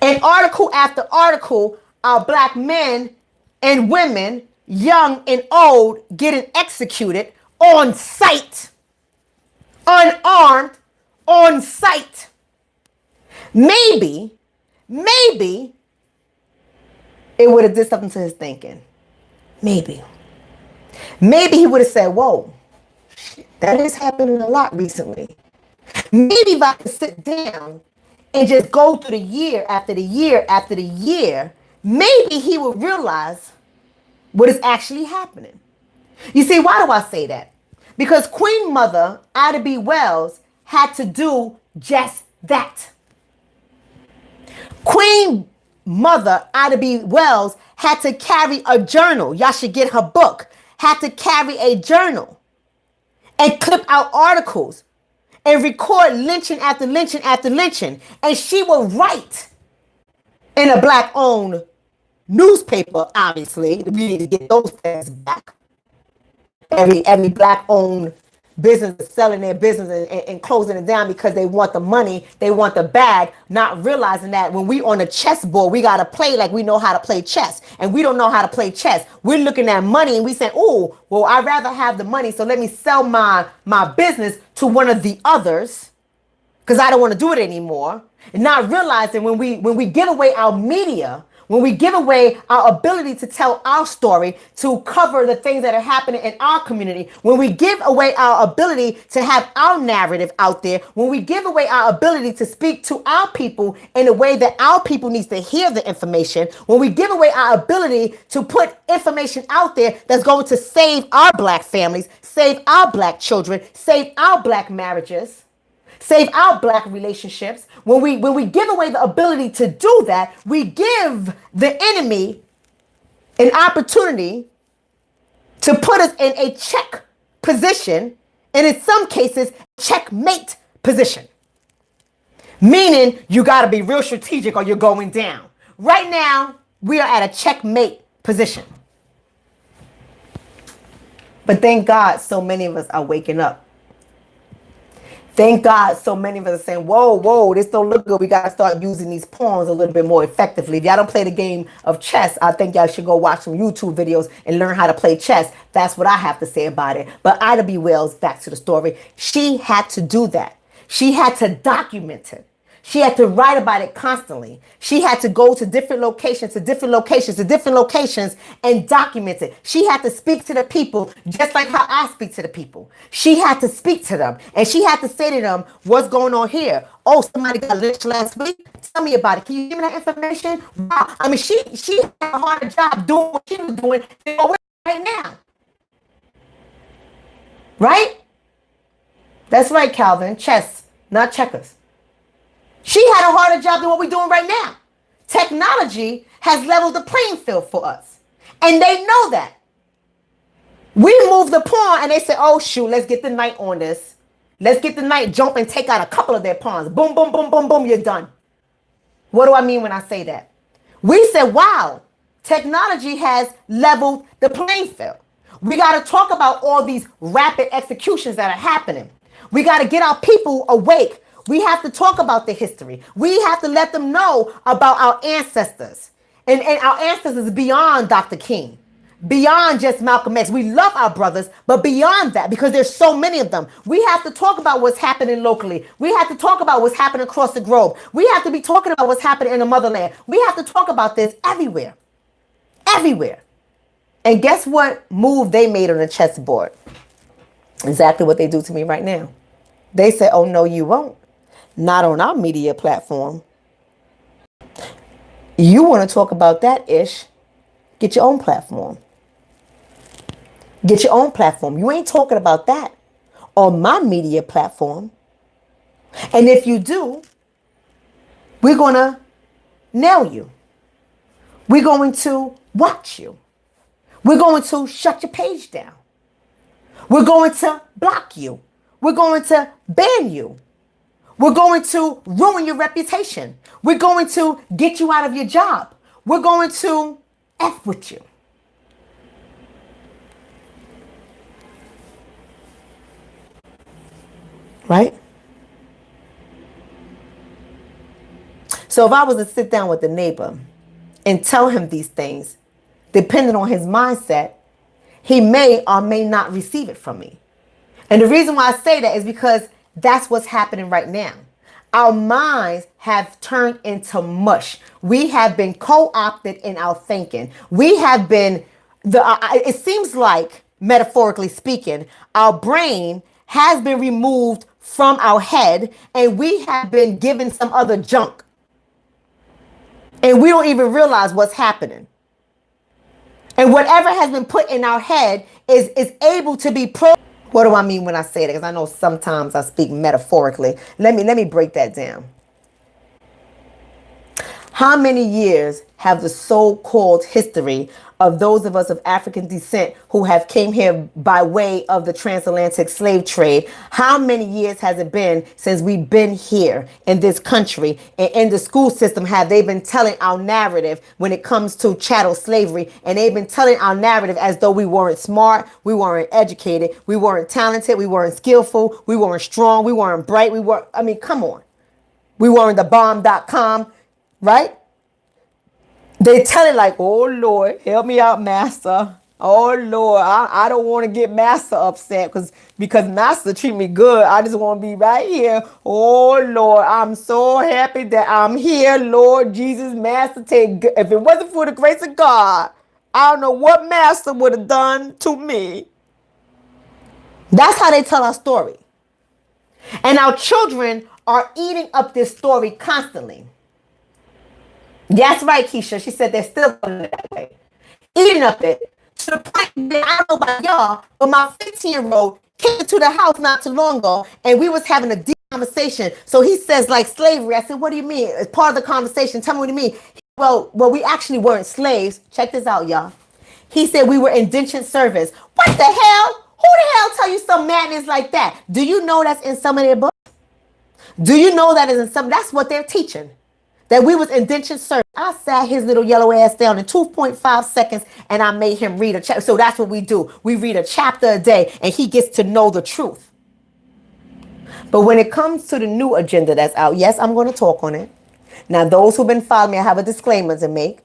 And article after article are black men and women, young and old, getting executed on sight, unarmed, on sight. Maybe it would have did something to his thinking. Maybe he would have said, whoa, that is happening a lot recently. Maybe if I could sit down and just go through the year after the year after the year, maybe he would realize what is actually happening. You see, why do I say that? Because Queen Mother Ida B. Wells had to do just that. Queen Mother Ida B. Wells had to carry a journal. Y'all should get her book. Had to carry a journal and clip out articles and record lynching after lynching after lynching. And she would write in a black-owned newspaper, obviously. We need to get those things back. Every black-owned business is selling their business and closing it down because they want the money, they want the bag, not realizing that when we on a chessboard, we got to play like we know how to play chess. And we don't know how to play chess. We're looking at money and we say, oh, well, I'd rather have the money, so let me sell my business to one of the others because I don't want to do it anymore. And not realizing when we give away our media, when we give away our ability to tell our story, to cover the things that are happening in our community, when we give away our ability to have our narrative out there, when we give away our ability to speak to our people in a way that our people needs to hear the information, when we give away our ability to put information out there that's going to save our black families, save our black children, save our black marriages, save our black relationships. When we give away the ability to do that, we give the enemy an opportunity to put us in a check position, and in some cases, checkmate position. Meaning you got to be real strategic or you're going down. Right now, we are at a checkmate position. But thank God so many of us are waking up. Thank God so many of us are saying, whoa, whoa, this don't look good. We got to start using these pawns a little bit more effectively. If y'all don't play the game of chess, I think y'all should go watch some YouTube videos and learn how to play chess. That's what I have to say about it. But Ida B. Wells, back to the story, she had to do that. She had to document it. She had to write about it constantly. She had to go to different locations, to different locations, to different locations and document it. She had to speak to the people just like how I speak to the people. She had to speak to them and she had to say to them, what's going on here? Oh, somebody got lynched last week. Tell me about it. Can you give me that information? Wow. I mean, she had a harder job doing what she was doing than what we're doing right now. Right? That's right, Calvin. Chess, not checkers. She had a harder job than what we're doing right now. Technology has leveled the playing field for us. And they know that. We move the pawn and they say, oh, shoot, let's get the knight on this. Let's get the knight, jump and take out a couple of their pawns. Boom, boom, boom, boom, boom, you're done. What do I mean when I say that? We said, wow, technology has leveled the playing field. We got to talk about all these rapid executions that are happening. We got to get our people awake. We have to talk about the history. We have to let them know about our ancestors. And our ancestors beyond Dr. King, beyond just Malcolm X. We love our brothers, but beyond that, because there's so many of them, we have to talk about what's happening locally. We have to talk about what's happening across the globe. We have to be talking about what's happening in the motherland. We have to talk about this everywhere. Everywhere. And guess what move they made on the chessboard? Exactly what they do to me right now. They say, oh, no, you won't. Not on our media platform. You want to talk about that, Ish? Get your own platform. Get your own platform. You ain't talking about that on my media platform. And if you do, we're going to nail you. We're going to watch you. We're going to shut your page down. We're going to block you. We're going to ban you. We're going to ruin your reputation. We're going to get you out of your job. We're going to F with you. Right? So if I was to sit down with the neighbor and tell him these things, depending on his mindset, he may or may not receive it from me. And the reason why I say that is because that's what's happening right now. Our minds have turned into mush. We have been co-opted in our thinking. We have been, it seems like, metaphorically speaking, our brain has been removed from our head and we have been given some other junk. And we don't even realize what's happening. And whatever has been put in our head is able to be What do I mean when I say that? Because I know sometimes I speak metaphorically. Let me break that down. How many years have the so-called history of those of us of African descent who have came here by way of the transatlantic slave trade? How many years has it been since we've been here in this country? And in the school system, have they been telling our narrative when it comes to chattel slavery? And they've been telling our narrative as though we weren't smart, we weren't educated, we weren't talented, we weren't skillful, we weren't strong, we weren't bright, come on. We weren't the bomb.com. Right? They tell it like, oh, Lord, help me out, Master. Oh, Lord, I don't want to get Master upset because Master treat me good. I just want to be right here. Oh, Lord, I'm so happy that I'm here. Lord Jesus, Master, if it wasn't for the grace of God, I don't know what Master would have done to me. That's how they tell our story. And our children are eating up this story constantly. That's right, Keisha. She said they're still going that way. Eating up it. To the point that I don't know about y'all, but my 15-year-old came to the house not too long ago and we was having a deep conversation. So he says like slavery. I said, what do you mean? It's part of the conversation. Tell me what you mean. Well, we actually weren't slaves. Check this out, y'all. He said we were indentured servants. What the hell? Who the hell tell you some madness like that? Do you know that's in some of their books? Do you know that is in some? That's what they're teaching. That we was indentured servants. I sat his little yellow ass down in 2.5 seconds and I made him read a chapter. So that's what we do. We read a chapter a day and he gets to know the truth. But when it comes to the new agenda that's out, yes, I'm going to talk on it. Now, those who've been following me, I have a disclaimer to make.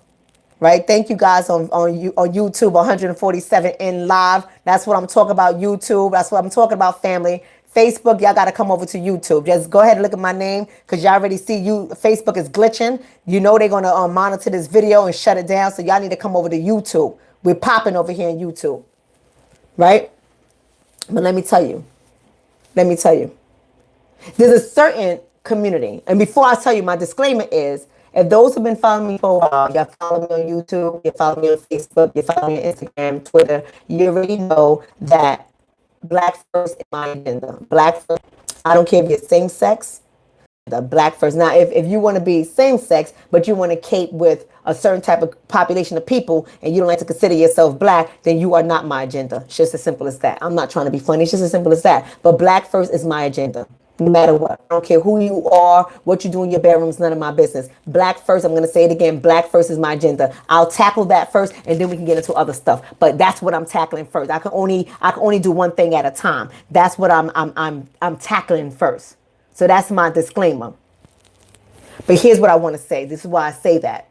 Right? Thank you guys on YouTube, 147 in live. That's what I'm talking about, YouTube. That's what I'm talking about, family. Facebook, y'all got to come over to YouTube. Just go ahead and look at my name because y'all already see Facebook is glitching. You know they're going to monitor this video and shut it down. So y'all need to come over to YouTube. We're popping over here in YouTube. Right? But let me tell you. There's a certain community. And before I tell you, my disclaimer is, if those who've been following me for a while, y'all follow me on YouTube, you follow me on Facebook, you follow me on Instagram, Twitter, you already know that Black first is my agenda. Black first, I don't care if you're same sex, the Black first. Now, if you want to be same sex, but you want to cape with a certain type of population of people and you don't like to consider yourself Black, then you are not my agenda. It's just as simple as that. I'm not trying to be funny. It's just as simple as that. But Black first is my agenda. No matter what. I don't care who you are, what you do in your bedroom is none of my business. Black first, I'm going to say it again. Black first is my agenda. I'll tackle that first and then we can get into other stuff. But that's what I'm tackling first. I can only do one thing at a time. That's what I'm tackling first. So that's my disclaimer. But here's what I want to say. This is why I say that.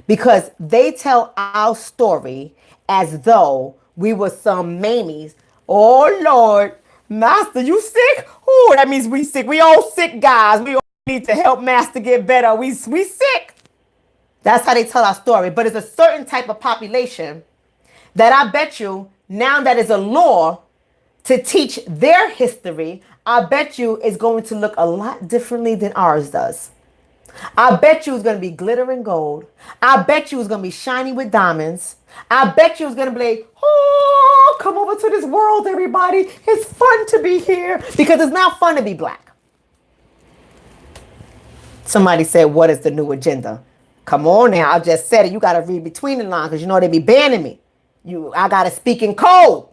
Because they tell our story as though we were some mamies. Oh, Lord. Master, you sick? Oh, that means we sick. We all sick, guys. We all need to help Master get better. We sick. That's how they tell our story. But it's a certain type of population that I bet you, now that is a law to teach their history, I bet you is going to look a lot differently than ours does. I bet you it's going to be glittering gold. I bet you it's going to be shiny with diamonds. I bet you it's going to be like, oh, come over to this world, everybody. It's fun to be here. Because it's not fun to be Black. Somebody said, what is the new agenda? Come on now. I just said it. You got to read between the lines because you know they be banning me. I got to speak in code.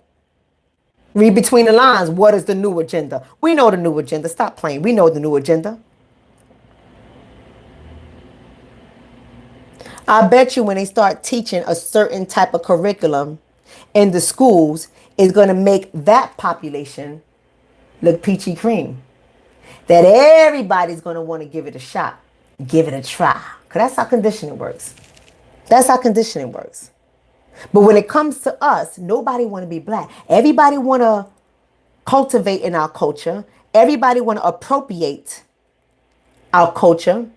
Read between the lines. What is the new agenda? We know the new agenda. Stop playing. We know the new agenda. I bet you when they start teaching a certain type of curriculum in the schools, it's going to make that population look peachy cream. That everybody's going to want to give it a shot. Give it a try. Because that's how conditioning works. That's how conditioning works. But when it comes to us, nobody want to be Black. Everybody want to cultivate in our culture. Everybody want to appropriate our culture.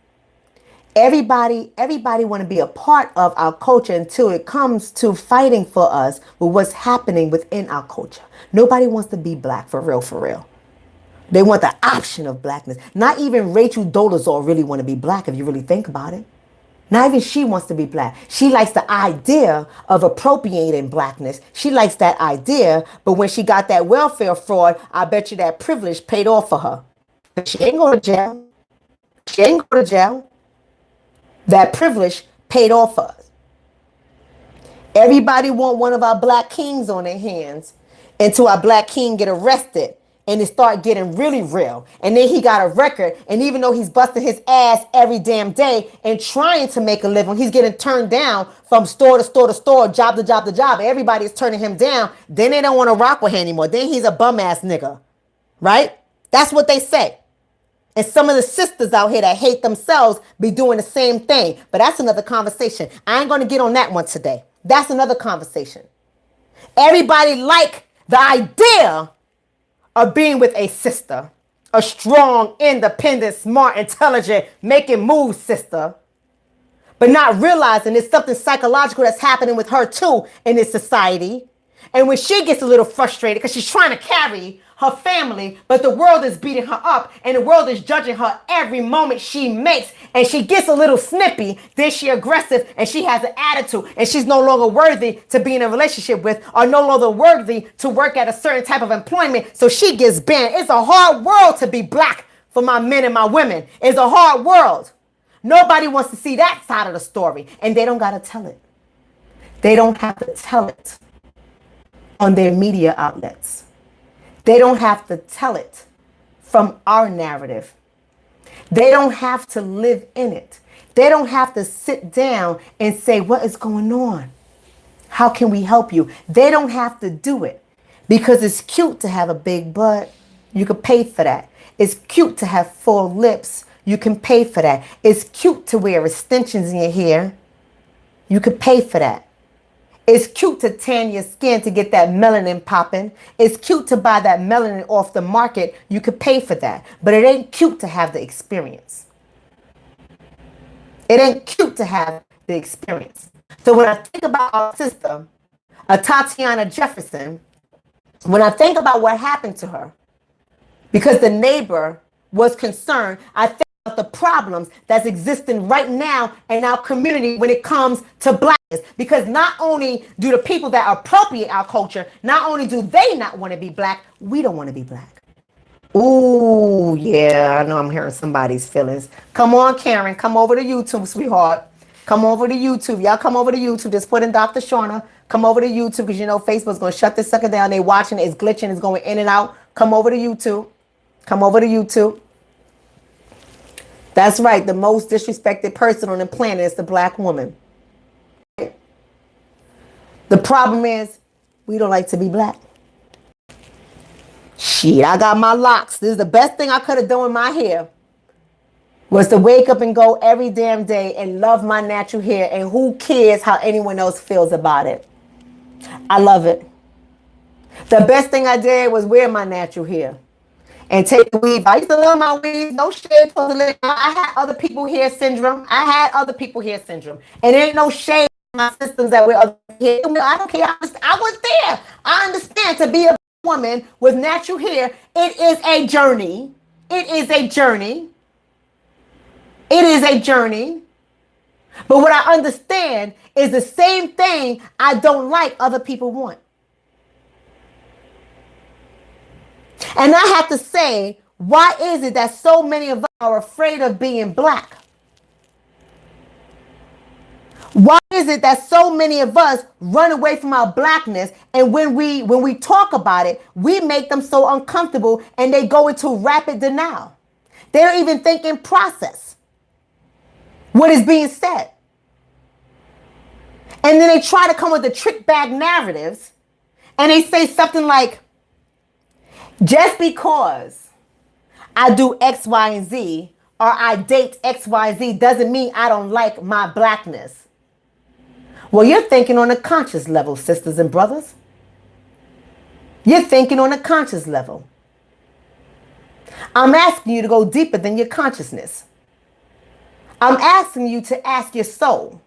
Everybody want to be a part of our culture until it comes to fighting for us with what's happening within our culture. Nobody wants to be Black for real, for real. They want the option of Blackness. Not even Rachel Dolezal really want to be Black if you really think about it. Not even she wants to be Black. She likes the idea of appropriating Blackness. She likes that idea, but when she got that welfare fraud, I bet you that privilege paid off for her. But she ain't going to jail. She ain't going to jail. That privilege paid off for us. Everybody want one of our Black kings on their hands until our Black king get arrested and it start getting really real. And then he got a record. And even though he's busting his ass every damn day and trying to make a living, he's getting turned down from store to store to store, job to job to job. Everybody is turning him down. Then they don't want to rock with him anymore. Then he's a bum ass nigga. Right? That's what they say. And some of the sisters out here that hate themselves be doing the same thing. But that's another conversation. I ain't going to get on that one today. That's another conversation. Everybody like the idea of being with a sister. A strong, independent, smart, intelligent, making moves sister. But not realizing there's something psychological that's happening with her too in this society. And when she gets a little frustrated because she's trying to carry her family, but the world is beating her up and the world is judging her every moment she makes, and she gets a little snippy, then she aggressive and she has an attitude and she's no longer worthy to be in a relationship with or no longer worthy to work at a certain type of employment, so she gets banned. It's a hard world to be Black for my men and my women. It's a hard world. Nobody wants to see that side of the story, and they don't got to tell it. They don't have to tell it on their media outlets. They don't have to tell it from our narrative. They don't have to live in it. They don't have to sit down and say, what is going on? How can we help you? They don't have to do it because it's cute to have a big butt. You could pay for that. It's cute to have full lips. You can pay for that. It's cute to wear extensions in your hair. You could pay for that. It's cute to tan your skin to get that melanin popping. It's cute to buy that melanin off the market. You could pay for that. But it ain't cute to have the experience. It ain't cute to have the experience. So when I think about our sister, Tatiana Jefferson, when I think about what happened to her, because the neighbor was concerned, I think about the problems that's existing right now in our community when it comes to blackness. Because not only do the people that appropriate our culture, not only do they not want to be black, we don't want to be black. Ooh, yeah, I know I'm hearing somebody's feelings. Come on, Karen, come over to YouTube, sweetheart. Come over to YouTube. Y'all come over to YouTube. Just put in Dr. Shawna. Come over to YouTube because you know Facebook's going to shut this sucker down. They watching it. It's glitching. It's going in and out. Come over to YouTube. Come over to YouTube. That's right. The most disrespected person on the planet is the black woman. The problem is we don't like to be black. Shit, I got my locks. This is the best thing I could have done with my hair. Was to wake up and go every damn day and love my natural hair. And who cares how anyone else feels about it? I love it. The best thing I did was wear my natural hair. And take the weave. I used to love my weave. No shade. I had other people hair syndrome. And there ain't no shade in my systems that wear other hair. I don't care. I was there. I understand to be a woman with natural hair. It is a journey. It is a journey. It is a journey. But what I understand is the same thing I don't like other people want. And I have to say, why is it that so many of us are afraid of being black? Why is it that so many of us run away from our blackness, and when we talk about it, we make them so uncomfortable and they go into rapid denial? They don't even think in process what is being said. And then they try to come with the trick bag narratives, and they say something like, just because I do X, Y, and Z, or I date X, Y, Z, doesn't mean I don't like my blackness. Well, you're thinking on a conscious level, sisters and brothers. You're thinking on a conscious level. I'm asking you to go deeper than your consciousness. I'm asking you to ask your soul.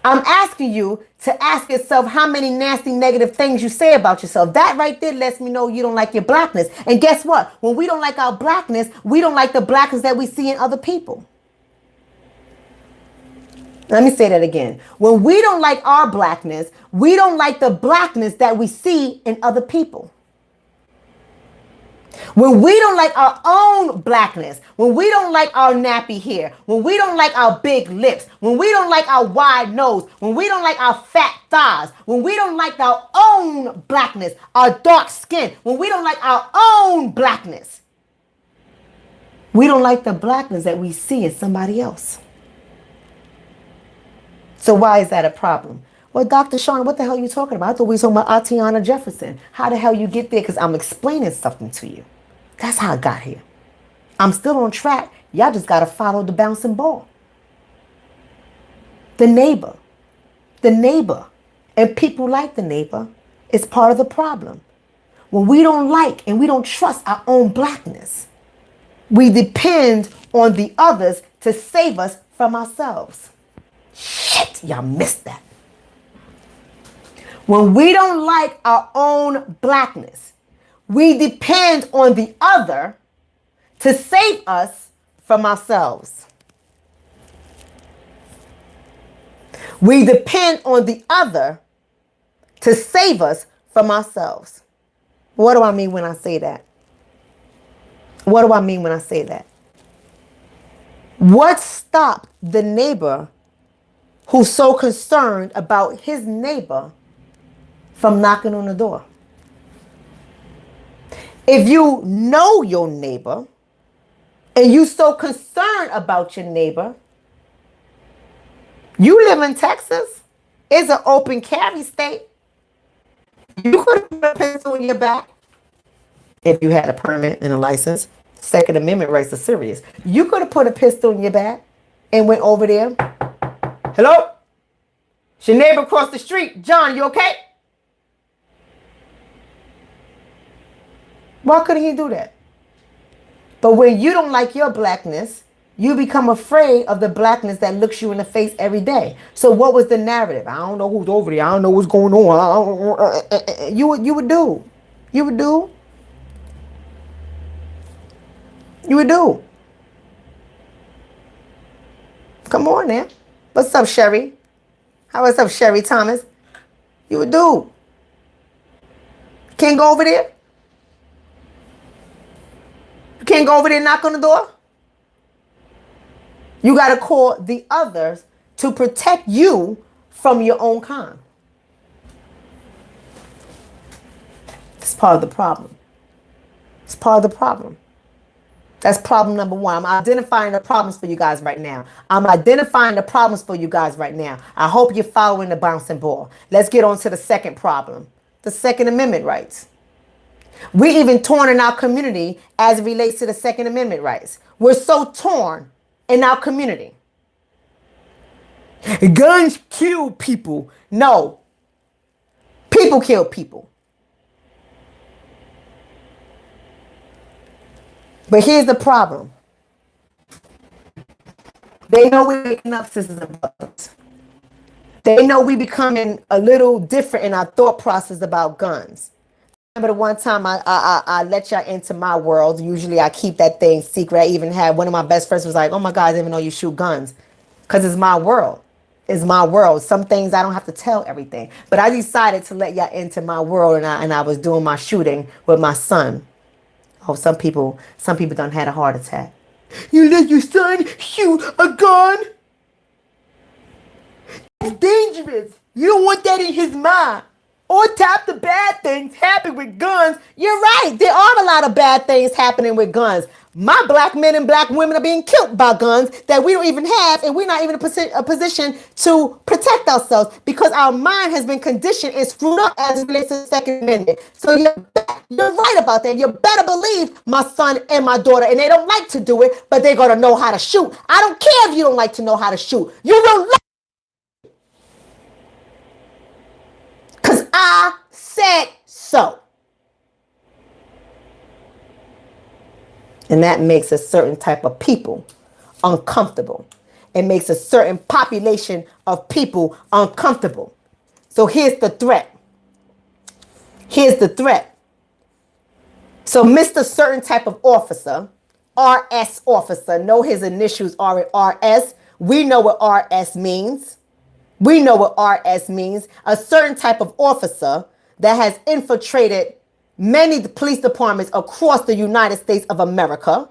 I'm asking you to ask yourself how many nasty negative things you say about yourself. That right there lets me know you don't like your blackness. And guess what? When we don't like our blackness, we don't like the blackness that we see in other people. Let me say that again. When we don't like our blackness, we don't like the blackness that we see in other people. When we don't like our own blackness, when we don't like our nappy hair, when we don't like our big lips, when we don't like our wide nose, when we don't like our fat thighs, when we don't like our own blackness, our dark skin, when we don't like our own blackness, we don't like the blackness that we see in somebody else. So why is that a problem? Well, Dr. Shawna, what the hell are you talking about? I thought we were talking about Tatiana Jefferson. How the hell you get there? Because I'm explaining something to you. That's how I got here. I'm still on track. Y'all just got to follow the bouncing ball. The neighbor. The neighbor. And people like the neighbor is part of the problem. When we don't like and we don't trust our own blackness, we depend on the others to save us from ourselves. Shit, y'all missed that. When we don't like our own blackness, we depend on the other to save us from ourselves. We depend on the other to save us from ourselves. What do I mean when I say that? What do I mean when I say that? What stopped the neighbor who's so concerned about his neighbor from knocking on the door? If you know your neighbor and you so concerned about your neighbor, you live in Texas. It's an open carry state. You could have put a pencil in your back. if you had a permit and a license. Second Amendment rights are serious. You could have put a pistol in your back and went over there. Hello? It's your neighbor across the street. John, you okay? Why couldn't he do that? But when you don't like your blackness, you become afraid of the blackness that looks you in the face every day. So what was the narrative? I don't know who's over there. I don't know what's going on. You would do. You would do. You would do. Come on now. What's up, Sherry? What's up, Sherry Thomas? You would do. Can't go over there? You can't go over there and knock on the door? You got to call the others to protect you from your own kind. It's part of the problem. It's part of the problem. That's problem number one. I'm identifying the problems for you guys right now. I hope you're following the bouncing ball. Let's get on to the second problem. The Second Amendment rights. We're even torn in our community as it relates to the Second Amendment rights. We're so torn in our community. Guns kill people. No. People kill people. But here's the problem. They know we're waking up, sisters and brothers. They know we becoming a little different in our thought process about guns. Remember the one time I let y'all into my world. Usually I keep that thing secret. I even had one of my best friends was like, oh my God, I didn't even know you shoot guns. Because it's my world. It's my world. Some things I don't have to tell everything. But I decided to let y'all into my world, and I was doing my shooting with my son. Oh, some people done had a heart attack. You let your son shoot a gun? It's dangerous. You don't want that in his mind. On top the bad things happen with guns. You're right. There are a lot of bad things happening with guns. My black men and black women are being killed by guns that we don't even have, and we're not even in a position to protect ourselves because our mind has been conditioned and screwed up as it relates to the Second Amendment. So you're right about that. You better believe my son and my daughter, and they don't like to do it, but they're going to know how to shoot. I don't care if you don't like to know how to shoot. You will learn. Because I said so. And that makes a certain type of people uncomfortable. It makes a certain population of people uncomfortable. So here's the threat. Here's the threat. So Mr. Certain type of officer, RS officer, know his initials are RS. We know what RS means. We know what RS means. A certain type of officer that has infiltrated many police departments across the United States of America.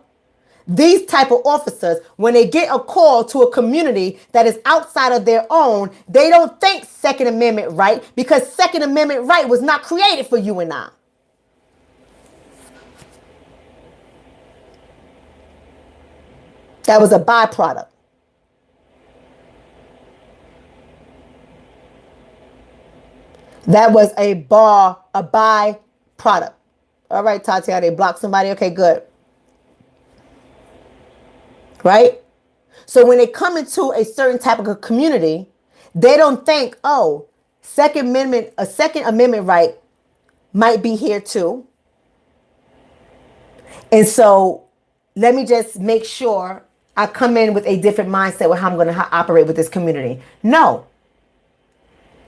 These type of officers, when they get a call to a community that is outside of their own, they don't think Second Amendment right because Second Amendment right was not created for you and I. That was a byproduct. That was a byproduct. All right, Tatiana, they blocked somebody. Okay, good. Right? So when they come into a certain type of a community, they don't think, oh, a Second Amendment right might be here too. And so let me just make sure I come in with a different mindset with how I'm going to operate with this community. No.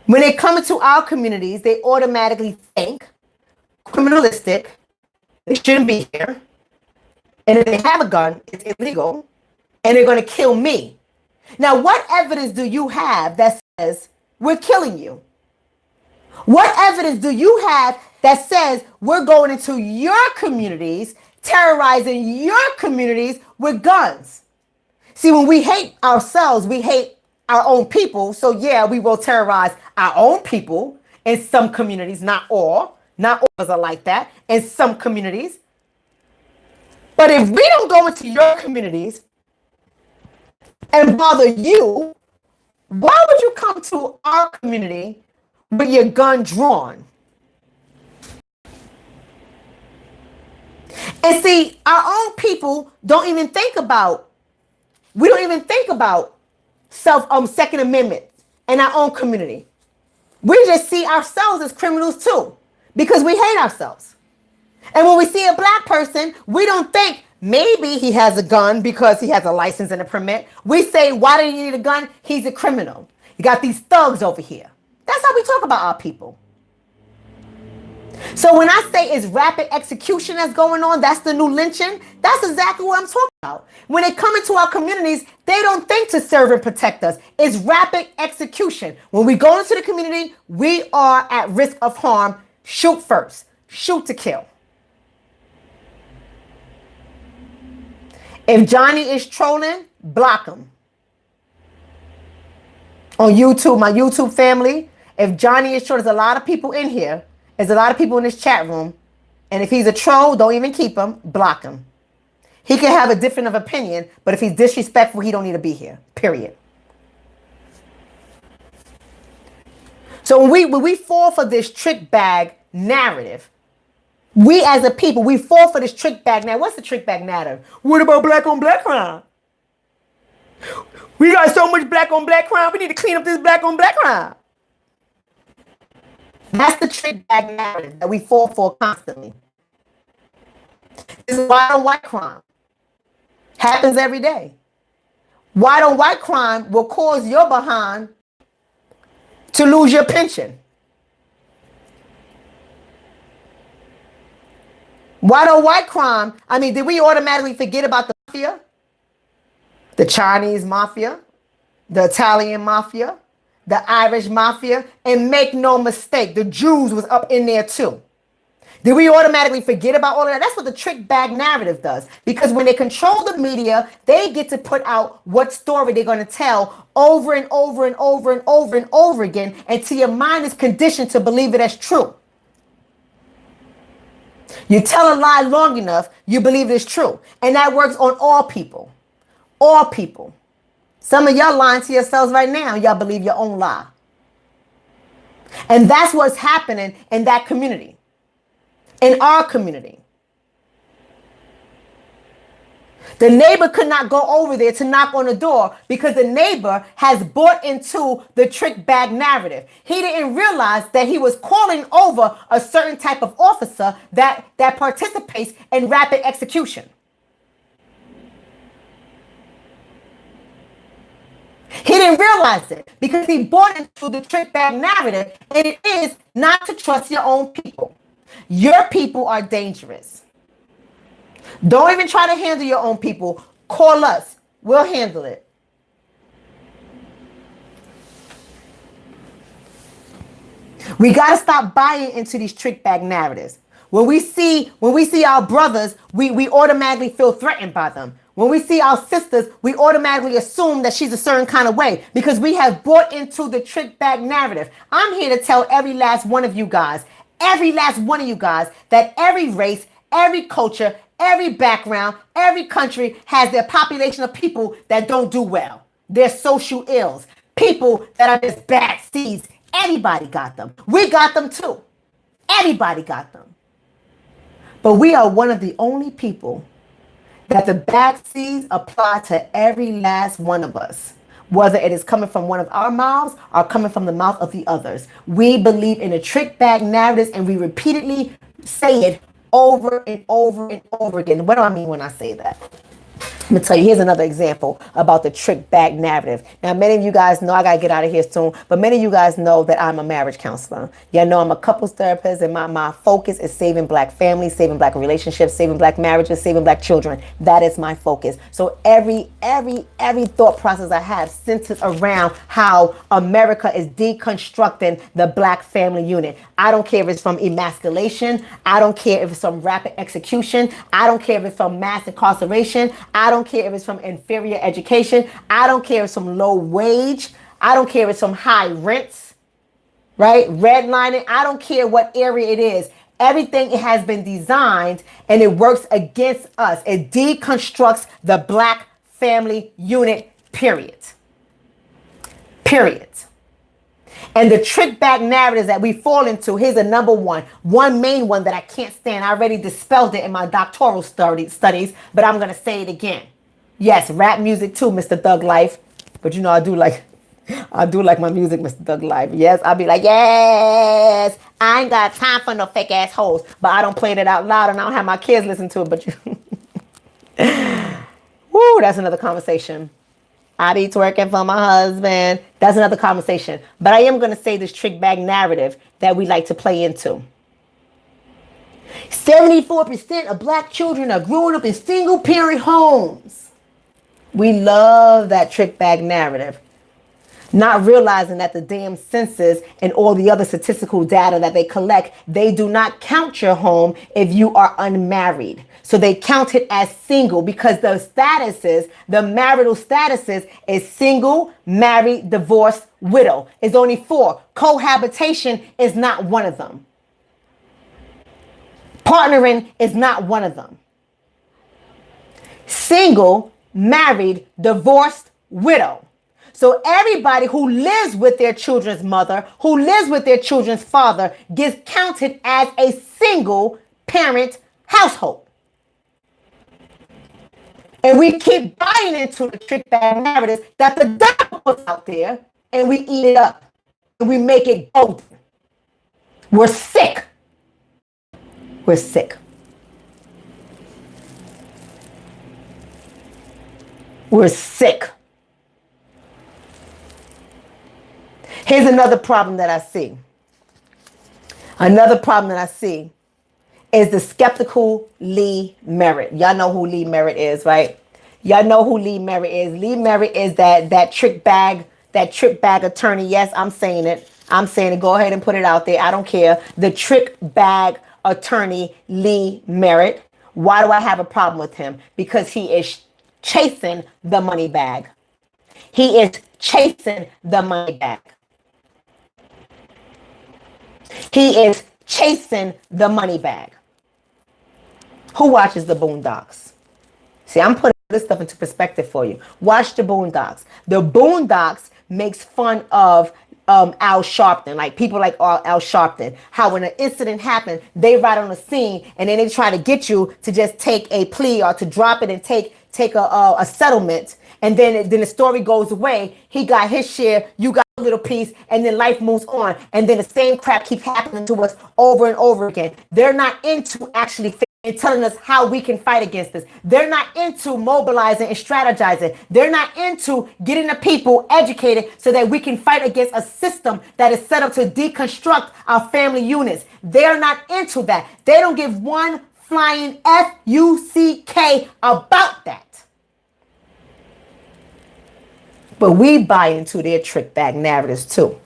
When they come into our communities, they automatically think criminalistic, they shouldn't be here. And if they have a gun, it's illegal. And they're going to kill me. Now, what evidence do you have that says we're killing you? What evidence do you have that says we're going into your communities, terrorizing your communities with guns? See, when we hate ourselves, we hate our own people. So yeah, we will terrorize our own people in some communities, not all. Not all of us are like that in some communities. But if we don't go into your communities and bother you, why would you come to our community with your gun drawn? And see, our own people don't even think about, we don't even think about Second Amendment in our own community. We just see ourselves as criminals too, because we hate ourselves. And when we see a black person, we don't think maybe he has a gun because he has a license and a permit. We say, why do you need a gun? He's a criminal. You got these thugs over here. That's how we talk about our people. So when I say it's rapid execution that's going on, that's the new lynching, that's exactly what I'm talking about. When they come into our communities, they don't think to serve and protect us. It's rapid execution. When we go into the community, we are at risk of harm. Shoot first. Shoot to kill. If Johnny is trolling, block him. On YouTube, my YouTube family, if Johnny is trolling, there's a lot of people in here. There's a lot of people in this chat room. And if he's a troll, don't even keep him. Block him. He can have a different of opinion, but if he's disrespectful, he don't need to be here. Period. So when we fall for this trick bag narrative, we as a people, we fall for this trick bag narrative. What's the trick bag narrative? What about black on black crime? We got so much black on black crime. We need to clean up this black on black crime. That's the trick bag narrative that we fall for constantly. This is white on white crime. Happens every day. White on white crime will cause your behind to lose your pension. White on white crime, I mean, did we automatically forget about the mafia? The Chinese mafia, the Italian mafia, the Irish mafia, and make no mistake, the Jews was up in there too. Did we automatically forget about all of that? That's what the trick bag narrative does. Because when they control the media, they get to put out what story they're going to tell over and over and over and over and over again until your mind is conditioned to believe it as true. You tell a lie long enough, you believe it's true. And that works on all people. All people. Some of y'all lying to yourselves right now. Y'all believe your own lie. And that's what's happening in that community. In our community. The neighbor could not go over there to knock on the door because the neighbor has bought into the trick bag narrative. He didn't realize that he was calling over a certain type of officer that participates in rapid execution. He didn't realize it because he bought into the trick bag narrative, and it is not to trust your own people. Your people are dangerous. Don't even try to handle your own people. Call us. We'll handle it. We got to stop buying into these trick bag narratives. When we see our brothers, we automatically feel threatened by them. When we see our sisters, we automatically assume that she's a certain kind of way because we have bought into the trick bag narrative. I'm here to tell every last one of you guys, that every race, every culture, every background, every country has their population of people that don't do well. Their social ills, people that are just bad seeds. Everybody got them. We got them too. Everybody got them. But we are one of the only people that the bad seeds apply to every last one of us. Whether it is coming from one of our mouths or coming from the mouth of the others. We believe in the trick bag narratives and we repeatedly say it over and over and over again. What do I mean when I say that? I'm gonna tell you, here's another example about the trick bag narrative. Now, many of you guys know, I gotta get out of here soon, but many of you guys know that I'm a marriage counselor. Yeah, know I'm a couples therapist, and my focus is saving black families, saving black relationships, saving black marriages, saving black children. That is my focus. So every thought process I have centers around how America is deconstructing the black family unit. I don't care if it's from emasculation. I don't care if it's from rapid execution. I don't care if it's from mass incarceration. I don't care if it's from inferior education. I don't care if it's from low wage. I don't care if it's from high rents, right? Redlining. I don't care what area it is. Everything, it has been designed and it works against us. It deconstructs the black family unit, period. Period. And the trick bag narratives that we fall into, here's a number one main one that I can't stand. I already dispelled it in my doctoral studies, but I'm going to say it again. Yes, rap music too, Mr. Thug Life. But you know, I do like my music, Mr. Thug Life. Yes, I'll be like, yes, I ain't got time for no fake ass hoes. But I don't play it out loud and I don't have my kids listen to it. But you, woo, that's another conversation. I be twerking for my husband. That's another conversation. But I am going to say this trick bag narrative that we like to play into. 74% of black children are growing up in single parent homes. We love that trick bag narrative. Not realizing that the damn census and all the other statistical data that they collect, they do not count your home if you are unmarried. So they count it as single because the statuses, the marital statuses is single, married, divorced, widow. It's only 4. Cohabitation is not one of them. Partnering is not one of them. Single, married, divorced, widow. So everybody who lives with their children's mother, who lives with their children's father, gets counted as a single parent household. And we keep buying into the trick bag narratives that the devil puts out there, and we eat it up. And we make it golden. We're sick. We're sick. We're sick. Here's another problem that I see. Another problem that I see is the skeptical Lee Merritt. Y'all know who Lee Merritt is, right? Y'all know who Lee Merritt is. Lee Merritt is that trick bag attorney. Yes, I'm saying it. I'm saying it. Go ahead and put it out there. I don't care. The trick bag attorney, Lee Merritt. Why do I have a problem with him? Because he is chasing the money bag. He is chasing the money bag. He is chasing the money bag. Who watches the Boondocks? See, I'm putting this stuff into perspective for you. Watch the Boondocks. The Boondocks makes fun of Al Sharpton, like people like Al Sharpton. How when an incident happened, they ride on the scene and then they try to get you to just take a plea or to drop it and take a settlement. And then the story goes away. He got his share, you got a little piece, and then life moves on. And then the same crap keeps happening to us over and over again. They're not into actually and telling us how we can fight against this. They're not into mobilizing and strategizing. They're not into getting the people educated so that we can fight against a system that is set up to deconstruct our family units. They're not into that. They don't give one flying F-U-C-K about that. But we buy into their trick bag narratives too.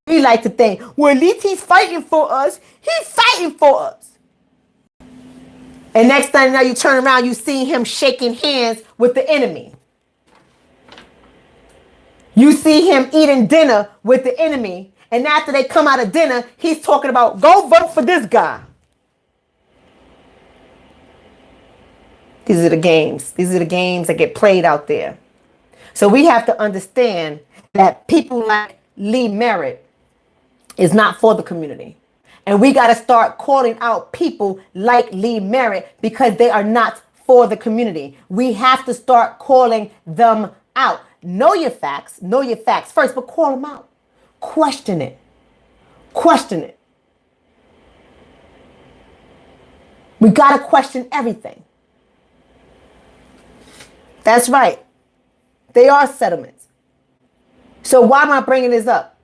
We like to think, well, at least he's fighting for us. He's fighting for us. And next time now you turn around, you see him shaking hands with the enemy. You see him eating dinner with the enemy. And after they come out of dinner, he's talking about, go vote for this guy. These are the games. These are the games that get played out there. So we have to understand that people like Lee Merritt is not for the community. And we got to start calling out people like Lee Merritt because they are not for the community. We have to start calling them out. Know your facts first, but call them out. Question it. Question it. We got to question everything. That's right. They are settlements. So why am I bringing this up?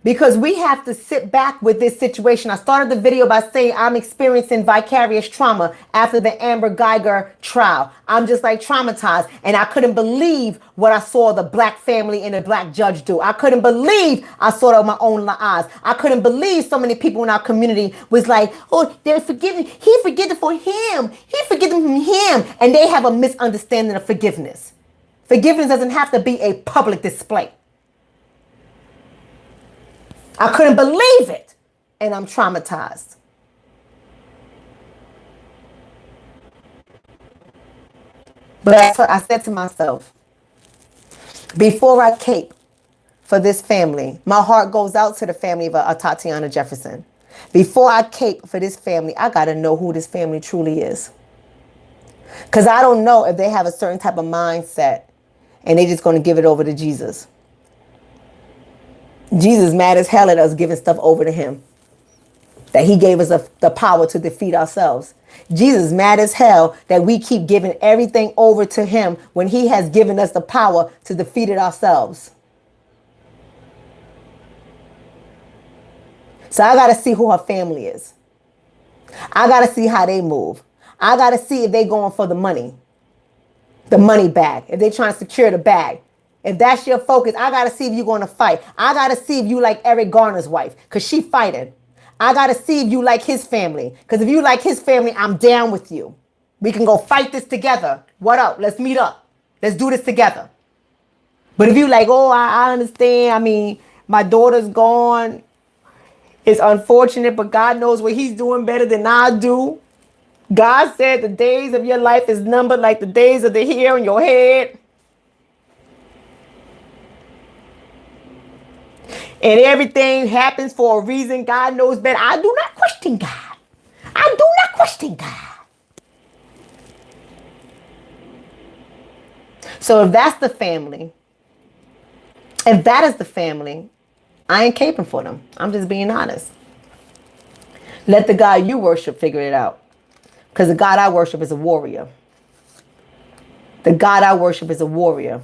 Because we have to sit back with this situation. I started the video by saying I'm experiencing vicarious trauma after the Amber Geiger trial. I'm just like traumatized. And I couldn't believe what I saw the black family and the black judge do. I couldn't believe I saw it with my own eyes. I couldn't believe so many people in our community was like, oh, they're forgiving. He forgiven for him. He forgiven from him. And they have a misunderstanding of forgiveness. Forgiveness doesn't have to be a public display. I couldn't believe it, and I'm traumatized. But I said to myself, before I cape, for this family. My heart goes out to the family of Tatiana Jefferson. Before I cape for this family, I got to know who this family truly is. Because I don't know if they have a certain type of mindset and they just going to give it over to Jesus. Jesus mad as hell at us giving stuff over to him. That he gave us the power to defeat ourselves. Jesus mad as hell that we keep giving everything over to him when he has given us the power to defeat it ourselves. So I got to see who her family is. I got to see how they move. I got to see if they going for the money bag, if they trying to secure the bag. If that's your focus, I got to see if you're going to fight. I got to see if you like Eric Garner's wife, because she fighting. I got to see if you like his family, because if you like his family, I'm down with you. We can go fight this together. What up? Let's meet up. Let's do this together. But if you like, oh, I understand. I mean, my daughter's gone. It's unfortunate, but God knows what he's doing better than I do. God said the days of your life is numbered like the days of the hair on your head. And everything happens for a reason. God knows better. I do not question God. I do not question God. So if that's the family, if that is the family, I ain't caping for them. I'm just being honest. Let the God you worship figure it out. Because the God I worship is a warrior. The God I worship is a warrior.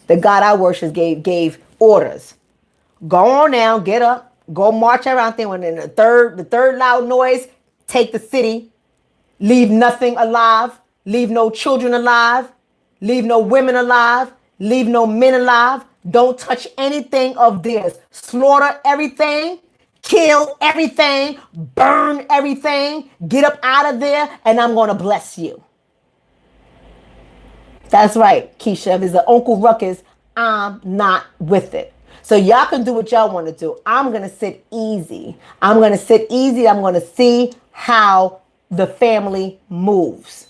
The God I worship gave orders. Go on now, get up, go march around there. When in the third loud noise, take the city, leave nothing alive, leave no children alive, leave no women alive, leave no men alive. Don't touch anything of theirs. Slaughter everything, kill everything, burn everything, get up out of there, and I'm going to bless you. That's right, Keisha. If it's an Uncle Ruckus, I'm not with it. So y'all can do what y'all want to do. I'm going to sit easy. I'm going to sit easy. I'm going to see how the family moves.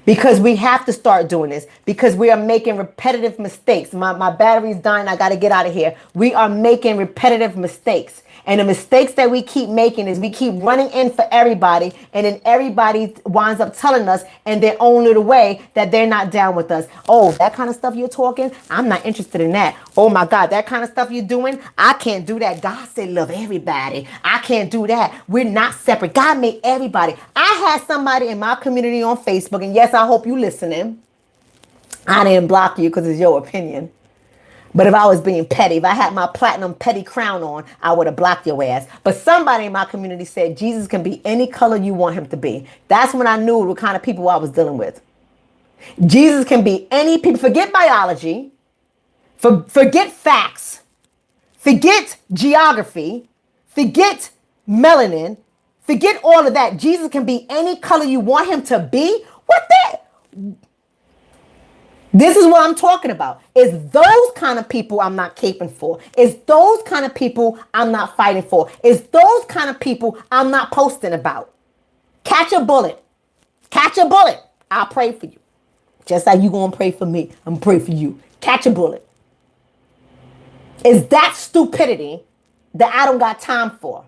Because we have to start doing this. Because we are making repetitive mistakes. My battery's dying. I got to get out of here. We are making repetitive mistakes. And the mistakes that we keep making is we keep running in for everybody. And then everybody winds up telling us in their own little way that they're not down with us. Oh, that kind of stuff you're talking? I'm not interested in that. Oh my God, that kind of stuff you're doing? I can't do that. God said love everybody. I can't do that. We're not separate. God made everybody. I had somebody in my community on Facebook, and yes, I hope you listening. I didn't block you because it's your opinion. But if I was being petty, if I had my platinum petty crown on, I would have blocked your ass. But somebody in my community said Jesus can be any color you want him to be. That's when I knew what kind of people I was dealing with. Jesus can be any people. Forget biology. Forget facts. Forget geography. Forget melanin. Forget all of that. Jesus can be any color you want him to be. What the? This is what I'm talking about. It's those kind of people I'm not caping for. It's those kind of people I'm not fighting for. It's those kind of people I'm not posting about. Catch a bullet. Catch a bullet. I'll pray for you. Just like you gonna pray for me, I'm gonna pray for you. Catch a bullet. It's that stupidity that I don't got time for.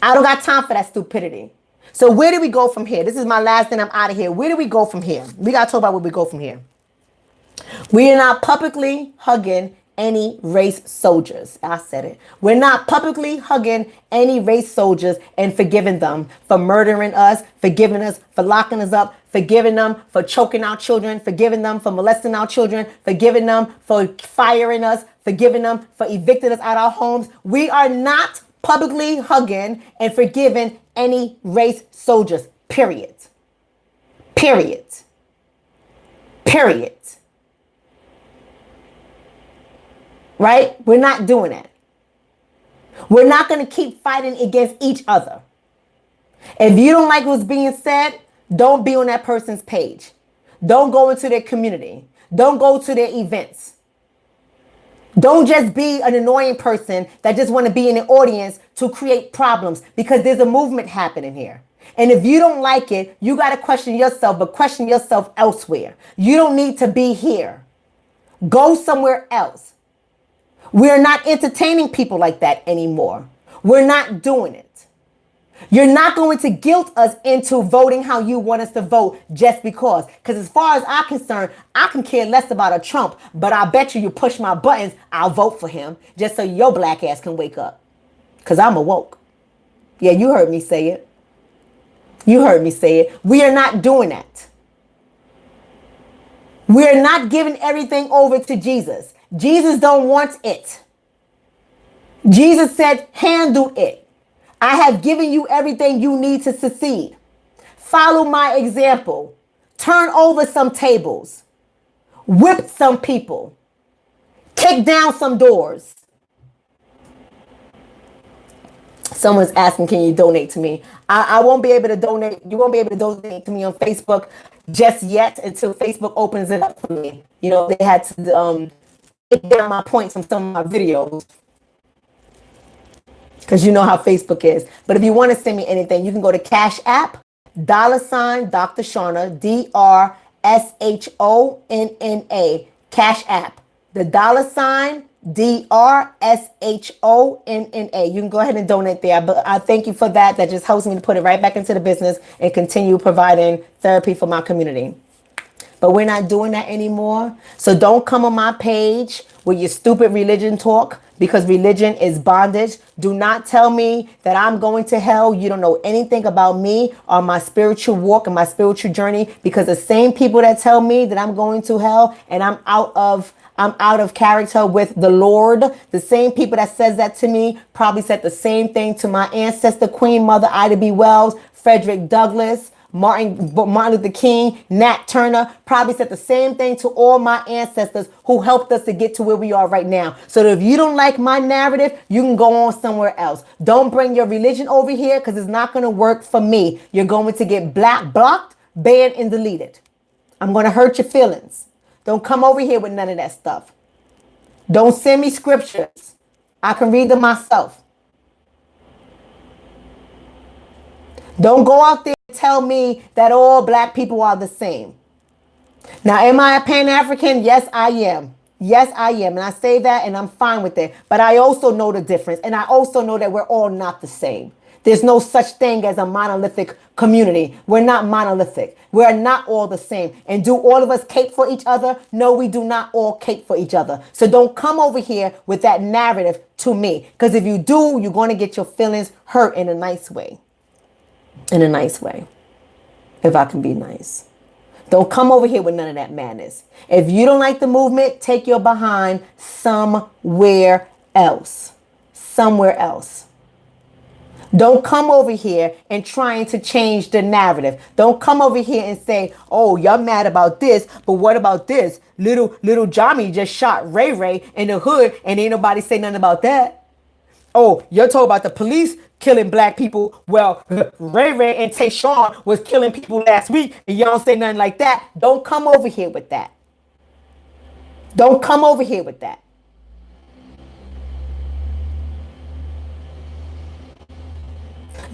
I don't got time for that stupidity. So where do we go from here? This is my last thing. I'm out of here. Where do we go from here? We got to talk about where we go from here. We are not publicly hugging any race soldiers. I said it. We're not publicly hugging any race soldiers and forgiving them for murdering us, forgiving us for locking us up, forgiving them for choking our children, forgiving them for molesting our children, forgiving them for firing us, forgiving them for evicting us out of our homes. We are not publicly hugging and forgiving any race soldiers. Period. Period. Period. Right? We're not doing that. We're not going to keep fighting against each other. If you don't like what's being said, don't be on that person's page. Don't go into their community. Don't go to their events. Don't just be an annoying person that just want to be in the audience to create problems, because there's a movement happening here. And if you don't like it, you got to question yourself, but question yourself elsewhere. You don't need to be here. Go somewhere else. We're not entertaining people like that anymore. We're not doing it. You're not going to guilt us into voting how you want us to vote just because. Because as far as I'm concerned, I can care less about a Trump, but I bet you push my buttons, I'll vote for him just so your black ass can wake up. Because I'm awoke. Yeah, you heard me say it. You heard me say it. We are not doing that. We are not giving everything over to Jesus. Jesus don't want it. Jesus said, handle it. I have given you everything you need to succeed. Follow my example. Turn over some tables. Whip some people. Kick down some doors. Someone's asking, can you donate to me? I won't be able to donate. You won't be able to donate to me on Facebook just yet until Facebook opens it up for me. You know, they had to take down my points on some of my videos. Because you know how Facebook is. But if you want to send me anything, you can go to Cash App, $ Dr. Shonna, DRSHONNA, Cash App. The $ DRSHONNA. You can go ahead and donate there. But I thank you for that. That just helps me to put it right back into the business and continue providing therapy for my community. But we're not doing that anymore. So don't come on my page with your stupid religion talk, because religion is bondage. Do not tell me that I'm going to hell. You don't know anything about me or my spiritual walk and my spiritual journey, because the same people that tell me that I'm going to hell and I'm out of character with the Lord, the same people that says that to me probably said the same thing to my ancestor, Queen Mother Ida B. Wells, Frederick Douglass, Martin Luther King, Nat Turner, probably said the same thing to all my ancestors who helped us to get to where we are right now. So that if you don't like my narrative, you can go on somewhere else. Don't bring your religion over here, because it's not going to work for me. You're going to get blocked, banned, and deleted. I'm going to hurt your feelings. Don't come over here with none of that stuff. Don't send me scriptures. I can read them myself. Don't go out there and tell me that all black people are the same. Now, am I a Pan-African? Yes, I am. Yes, I am. And I say that and I'm fine with it. But I also know the difference. And I also know that we're all not the same. There's no such thing as a monolithic community. We're not monolithic. We're not all the same. And do all of us cape for each other? No, we do not all cape for each other. So don't come over here with that narrative to me. Because if you do, you're going to get your feelings hurt in a nice way. In a nice way. If I can be nice. Don't come over here with none of that madness. If you don't like the movement, take your behind somewhere else. Somewhere else. Don't come over here and trying to change the narrative. Don't come over here and say, oh, y'all mad about this, but what about this? Little Johnny just shot Ray Ray in the hood and ain't nobody say nothing about that. Oh, you're talking about the police killing black people. Well, Ray Ray and Tayshawn was killing people last week and y'all don't say nothing like that. Don't come over here with that. Don't come over here with that.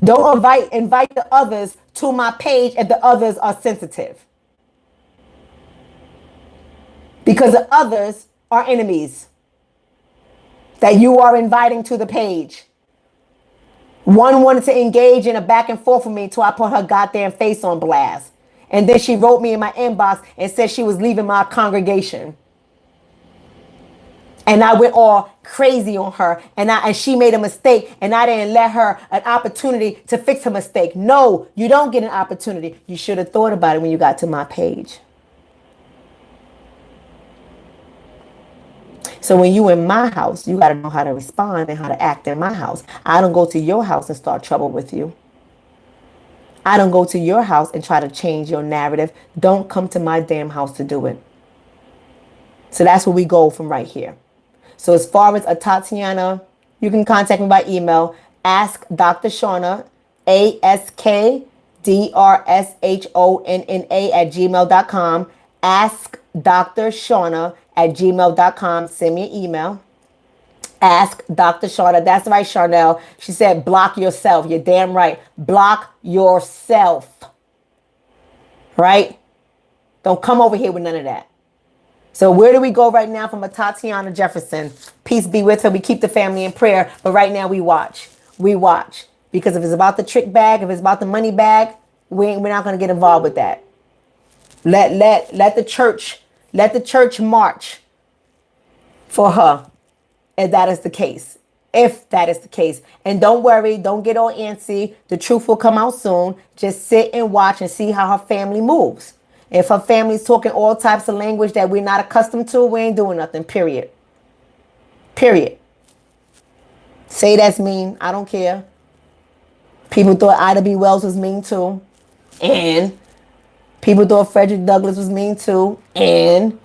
Don't invite the others to my page if the others are sensitive. Because the others are enemies that you are inviting to the page. One wanted to engage in a back and forth with me until I put her goddamn face on blast. And then she wrote me in my inbox and said she was leaving my congregation. And I went all crazy on her and she made a mistake and I didn't let her an opportunity to fix her mistake. No, you don't get an opportunity. You should have thought about it when you got to my page. So when you in my house, you got to know how to respond and how to act in my house. I don't go to your house and start trouble with you. I don't go to your house and try to change your narrative. Don't come to my damn house to do it. So that's where we go from right here. So as far as a Tatiana, you can contact me by email. Ask Dr. Shonna, AskDrshonna@gmail.com. Ask Dr. Shonna @gmail.com. Send me an email. Ask Dr. Shonna. That's right, Charnel. She said, block yourself. You're damn right. Block yourself. Right? Don't come over here with none of that. So where do we go right now from a Tatiana Jefferson? Peace be with her. We keep the family in prayer. But right now we watch. We watch. Because if it's about the trick bag, if it's about the money bag, we're not going to get involved with that. Let the church march for her if that is the case. If that is the case. And don't worry, don't get all antsy. The truth will come out soon. Just sit and watch and see how her family moves. If her family's talking all types of language that we're not accustomed to, we ain't doing nothing, period. Period. Say that's mean, I don't care. People thought Ida B. Wells was mean too. And people thought Frederick Douglass was mean too. And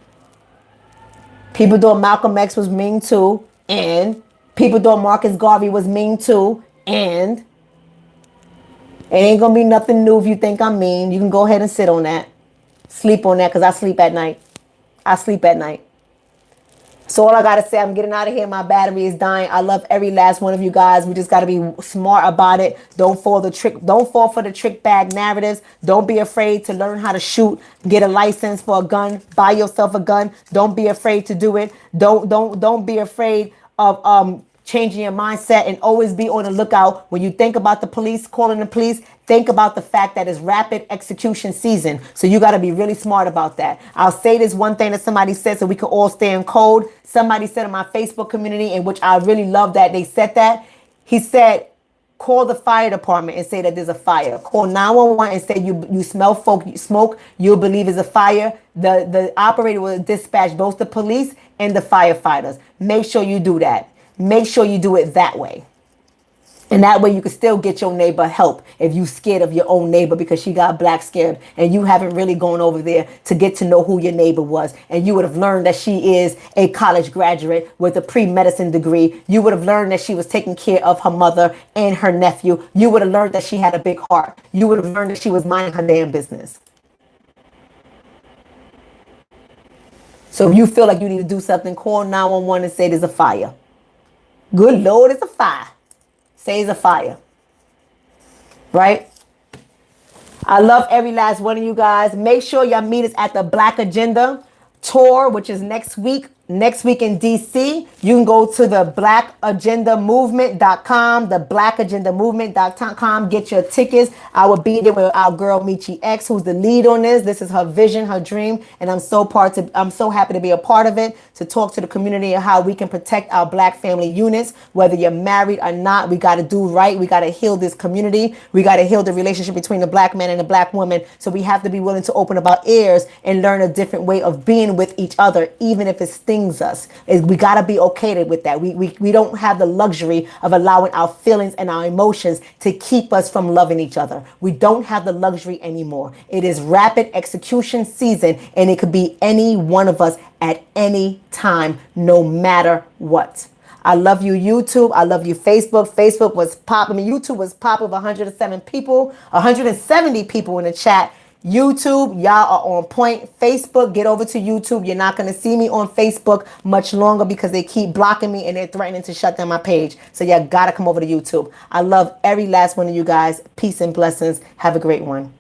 people thought Malcolm X was mean too. And people thought Marcus Garvey was mean too. And it ain't gonna be nothing new if you think I'm mean. You can go ahead and sit on that. Sleep on that, because I sleep at night. I sleep at night. So all I gotta say, I'm getting out of here. My battery is dying. I love every last one of you guys. We just gotta be smart about it. Don't fall for the trick bag narratives. Don't be afraid to learn how to shoot. Get a license for a gun. Buy yourself a gun. Don't be afraid to do it. Don't be afraid of changing your mindset, and always be on the lookout. When you think about the police, calling the police, think about the fact that it's rapid execution season. So you got to be really smart about that. I'll say this one thing that somebody said so we can all stay in code. Somebody said in my Facebook community, in which I really love that they said that. He said, call the fire department and say that there's a fire. Call 911 and say you smell smoke, you'll believe it's a fire. The operator will dispatch both the police and the firefighters. Make sure you do that. Make sure you do it that way. And that way you can still get your neighbor help if you scared of your own neighbor because she got black scared and you haven't really gone over there to get to know who your neighbor was. And you would have learned that she is a college graduate with a pre-medicine degree. You would have learned that she was taking care of her mother and her nephew. You would have learned that she had a big heart. You would have learned that she was minding her damn business. So if you feel like you need to do something, call 911 and say there's a fire. Good Lord, it's a fire. Say it's a fire. Right? I love every last one of you guys. Make sure y'all meet us at the Black Agenda tour, which is next week in DC. You can go to the blackagendamovement.com, the blackagendamovement.com, get your tickets. I will be there with our girl Michi X, who's the lead on this. This is her vision, her dream, and I'm so happy to be a part of it, to talk to the community of how we can protect our black family units. Whether you're married or not, we got to do right. We got to heal this community. We got to heal the relationship between the black man and the black woman. So we have to be willing to open up our ears and learn a different way of being with each other, even if it stings us. We got to be okay with that. We don't have the luxury of allowing our feelings and our emotions to keep us from loving each other. We don't have the luxury anymore. It is rapid execution season, and it could be any one of us at any time, no matter what. I love you, YouTube. I love you, Facebook. Facebook was popping. YouTube was popping with 107 people, 170 people in the chat. YouTube, y'all are on point. Facebook, get over to YouTube. You're not going to see me on Facebook much longer because they keep blocking me and they're threatening to shut down my page. So y'all got to come over to YouTube. I love every last one of you guys. Peace and blessings. Have a great one.